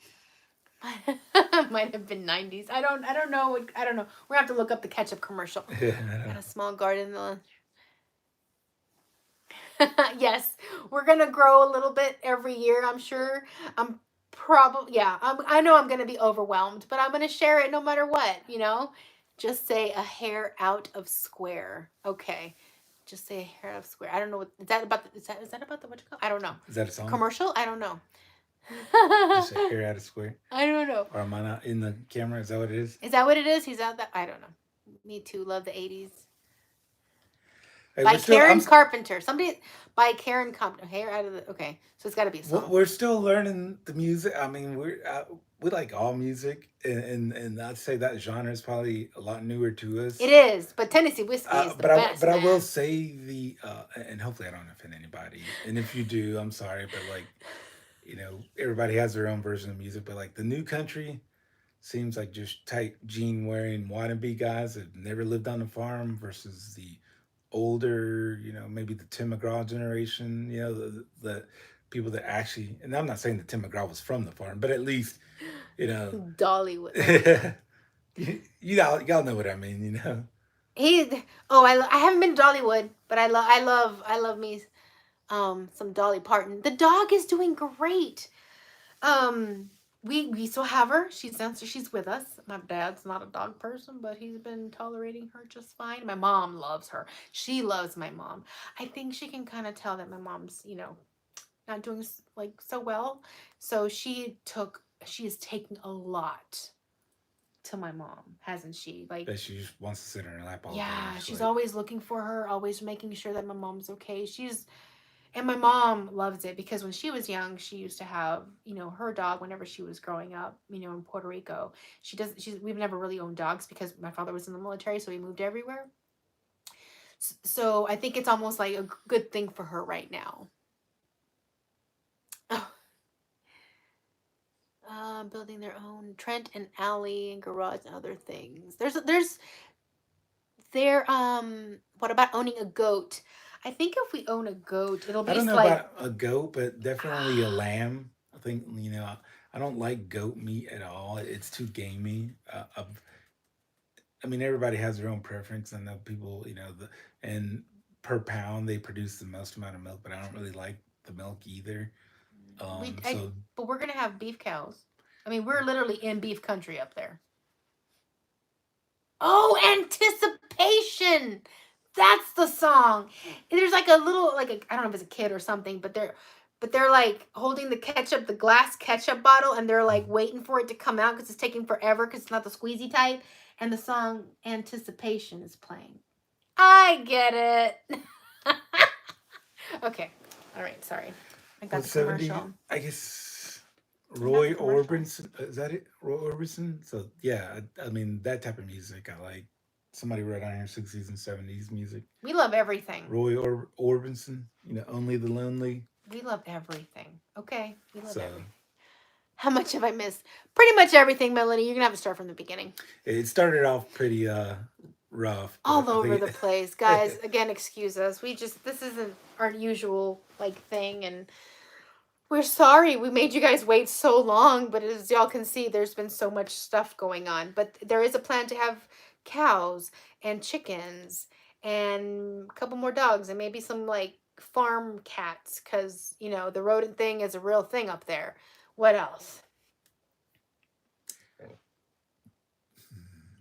Might have been 90s. I don't know. I don't know. We're gonna have to look up the ketchup commercial. Got a small garden. Yes, we're gonna grow a little bit every year, I'm sure. I'm probably, yeah, I know I'm gonna be overwhelmed, but I'm gonna share it no matter what. Just say a hair out of square. Okay. Just say a hair out of square. I don't know what is that about is that about the what you call? I don't know. Is that a song? Commercial? I don't know. Just a hair out of square. I don't know. Or am I not in the camera? Is that what it is? Is that what it is? He's out that I don't know. Me too. Love the 80s. Hey, By we're still. Karen Carpenter. Somebody by Karen Carpenter. Hair out of the okay. So it's got to be a song. We're still learning the music. I mean, we like all music, and I'd say that genre is probably a lot newer to us. It is, but Tennessee whiskey is the best. But I will Man. say and hopefully I don't offend anybody. And if you do, I'm sorry, but like, everybody has their own version of music. But like the new country seems like just tight jean wearing wannabe guys that never lived on a farm versus the older, maybe the Tim McGraw generation, the people that actually, and I'm not saying that Tim McGraw was from the farm, but at least, Dollywood. y'all know what I mean. I haven't been to Dollywood, but I love me some Dolly Parton. The dog is doing great. We still have her. She's with us. My dad's not a dog person, but he's been tolerating her just fine. My mom loves her. She loves my mom. I think she can kind of tell that my mom's, not doing like so well. So she is taking a lot to my mom, hasn't she? Like That she just wants to sit in her lap all day. yeah, she's always looking for her, always making sure that my mom's okay. And my mom loves it because when she was young, she used to have, her dog whenever she was growing up, in Puerto Rico. We've never really owned dogs because my father was in the military, so he moved everywhere. So I think it's almost like a good thing for her right now. Building their own Trent and alley and garage and other things. What about owning a goat? I think if we own a goat, it'll be I don't know like about a goat, but definitely a lamb. I think, I don't like goat meat at all. It's too gamey. I mean, everybody has their own preference. I know people, and per pound they produce the most amount of milk, but I don't really like the milk either. So but we're gonna have beef cows. I mean, we're literally in beef country up there. Oh, anticipation. That's the song. And there's like a little I don't know if it's a kid or something, but they're like holding the glass ketchup bottle, and they're like waiting for it to come out because it's taking forever because it's not the squeezy type. And the song Anticipation is playing. I get it. Okay. All right. Sorry. I got the 70, commercial. I guess Roy Orbison, is that it? Roy Orbison? So yeah, I mean that type of music I like. Somebody wrote on here 60s and 70s music. We love everything. Roy Orbison, Only the Lonely. We love everything. Okay. We love So everything. How much have I missed? Pretty much everything, Melanie. You're gonna have to start from the beginning. it started off pretty rough. but All I over think the place, guys. Again, excuse us. This isn't our usual thing, and we're sorry we made you guys wait so long. But as y'all can see, there's been so much stuff going on. But there is a plan to have cows and chickens and a couple more dogs and maybe some farm cats because the rodent thing is a real thing up there. What else?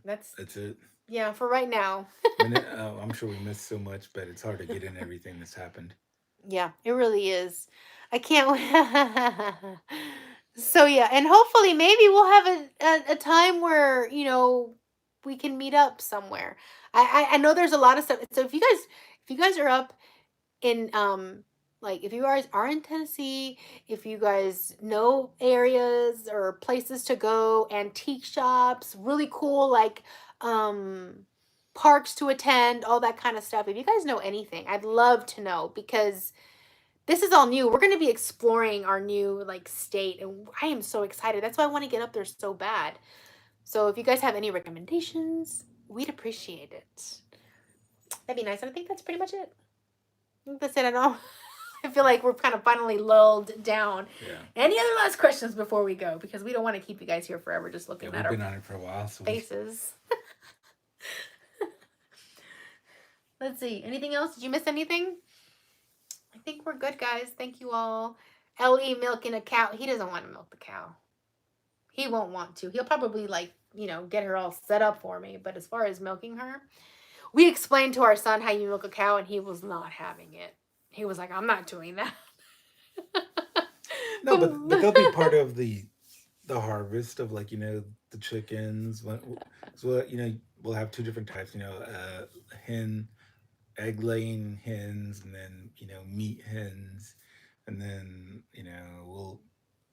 That's it. Yeah, for right now. I'm sure we missed so much, but it's hard to get in everything that's happened. Yeah, it really is. I can't wait. So yeah, and hopefully maybe we'll have a time where we can meet up somewhere. I know there's a lot of stuff. So if you guys are up in Like if you guys are in Tennessee, if you guys know areas or places to go, antique shops, really cool like um parks to attend, all that kind of stuff. If you guys know anything, I'd love to know because this is all new. We're going to be exploring our new like state and I am so excited. That's why I want to get up there so bad. So if you guys have any recommendations, we'd appreciate it. That'd be nice. And I think that's pretty much it. I think that's it. I know. I feel like we're kind of finally lulled down. Yeah. Any other last questions before we go? Because we don't want to keep you guys here forever just Yeah, looking we've at our been on it for a while, so faces. Let's see. Anything else? Did you miss anything? I think we're good, guys. Thank you all. LE milking a cow. He doesn't want to milk the cow. He won't want to. He'll probably like, get her all set up for me. But as far as milking her, we explained to our son how you milk a cow and he was not having it. He was like, I'm not doing that. no, but they'll be part of the harvest of like the chickens. So we'll have two different types. Hen egg laying hens, and then meat hens, and then we'll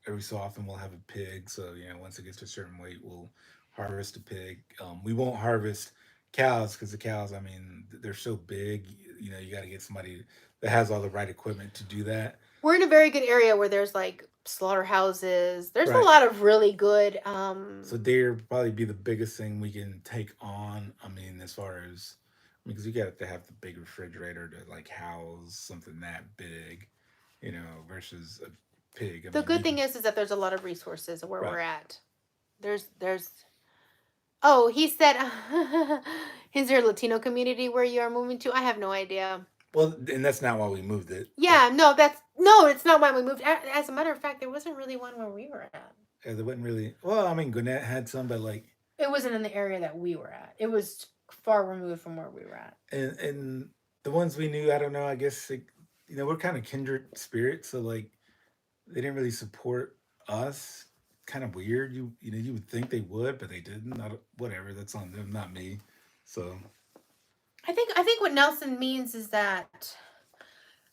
every so often we'll have a pig. So once it gets to a certain weight, we'll harvest a pig. We won't harvest cows because the cows, I mean, they're so big. You got to get somebody that has all the right equipment to do that. We're in a very good area where there's like slaughterhouses. There's a Right. lot of really good So they're probably be the biggest thing we can take on. I mean, as far as because you got to have the big refrigerator to like house something that big, versus a pig. I the mean, good you thing can is that there's a lot of resources where we're right. at. There's Oh, he said is there a Latino community where you are moving to? I have no idea. Well, and that's not why we moved it. Yeah, no, no, it's not why we moved. As a matter of fact, there wasn't really one where we were at. There wasn't really. Well, I mean, Gwinnett had some, but like, It wasn't in the area that we were at. It was far removed from where we were at. and the ones we knew, I don't know. I guess we're kind of kindred spirits, so like they didn't really support us. Kind of weird. You would think they would, but they didn't. Not, whatever. That's on them, not me. So I think what Nelson means is that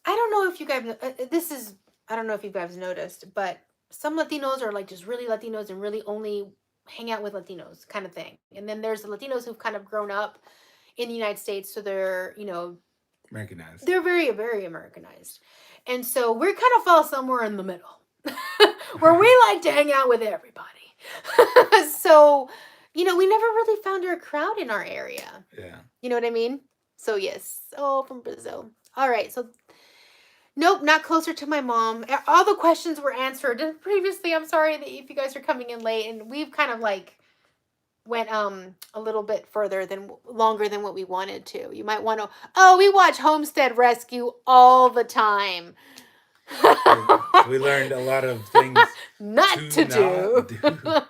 I don't know if you guys this is I don't know if you guys noticed, but some Latinos are like just really Latinos and really only hang out with Latinos kind of thing. And then there's the Latinos who've kind of grown up in the United States, so Americanized. they're very very Americanized. And so we kind of fall somewhere in the middle. Where we like to hang out with everybody. So, we never really found our crowd in our area. Yeah. You know what I mean? So yes. Oh, from Brazil. All right. So nope, not closer to my mom. All the questions were answered previously. I'm sorry that if you guys are coming in late, and we've kind of like went a little bit further than longer than what we wanted to. You might want to. Oh, we watch Homestead Rescue all the time. So we learned a lot of things not to not do. do.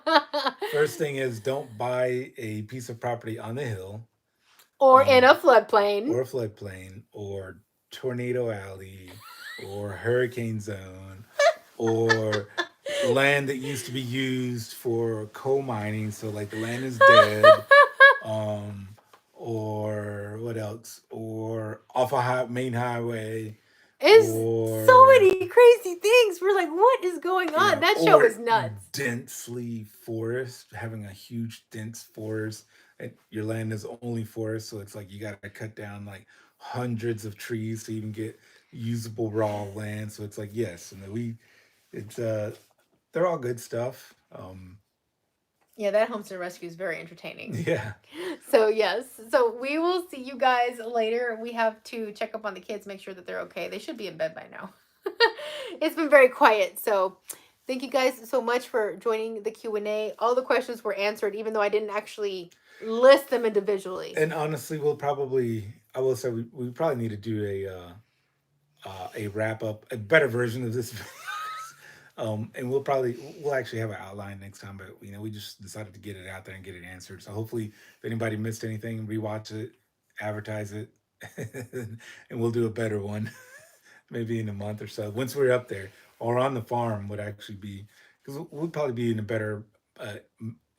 First thing is don't buy a piece of property on the hill, Or in a floodplain. or a floodplain, or tornado alley, or hurricane zone, or land that used to be used for coal mining. So like the land is dead. Or what else? Or off a main highway. It's so Or many crazy things. We're like, what is going on? That show or is nuts. densely forest, having a huge dense forest. And your land is only forest, so it's like you got to cut down like hundreds of trees to even get usable raw land. So it's like yes, it's they're all good stuff. Yeah, that Homestead Rescue is very entertaining. Yeah. So yes, so we will see you guys later. We have to check up on the kids, make sure that they're okay. They should be in bed by now. It's been very quiet, so thank you guys so much for joining the Q&A. All the questions were answered, even though I didn't actually list them individually. And honestly, I will say we probably need to do a wrap up, a better version of this. And we'll actually have an outline next time, but we just decided to get it out there and get it answered. So hopefully, if anybody missed anything, rewatch it, advertise it, and we'll do a better one, maybe in a month or so once we're up there or on the farm would actually be because we'll probably be in a better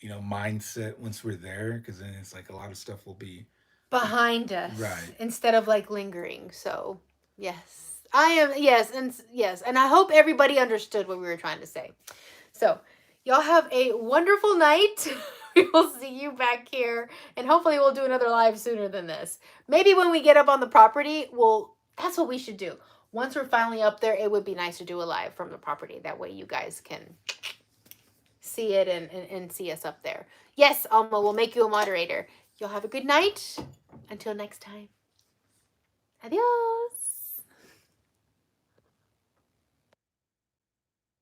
mindset once we're there because then it's like a lot of stuff will be behind us right. instead of like lingering. So, yes. I am, yes, and yes, and I hope everybody understood what we were trying to say. So, y'all have a wonderful night. We will see you back here, and hopefully we'll do another live sooner than this. Maybe when we get up on the property, that's what we should do. Once we're finally up there, it would be nice to do a live from the property. That way you guys can see it and see us up there. Yes, Alma, we'll make you a moderator. Y'all have a good night. Until next time. Adios.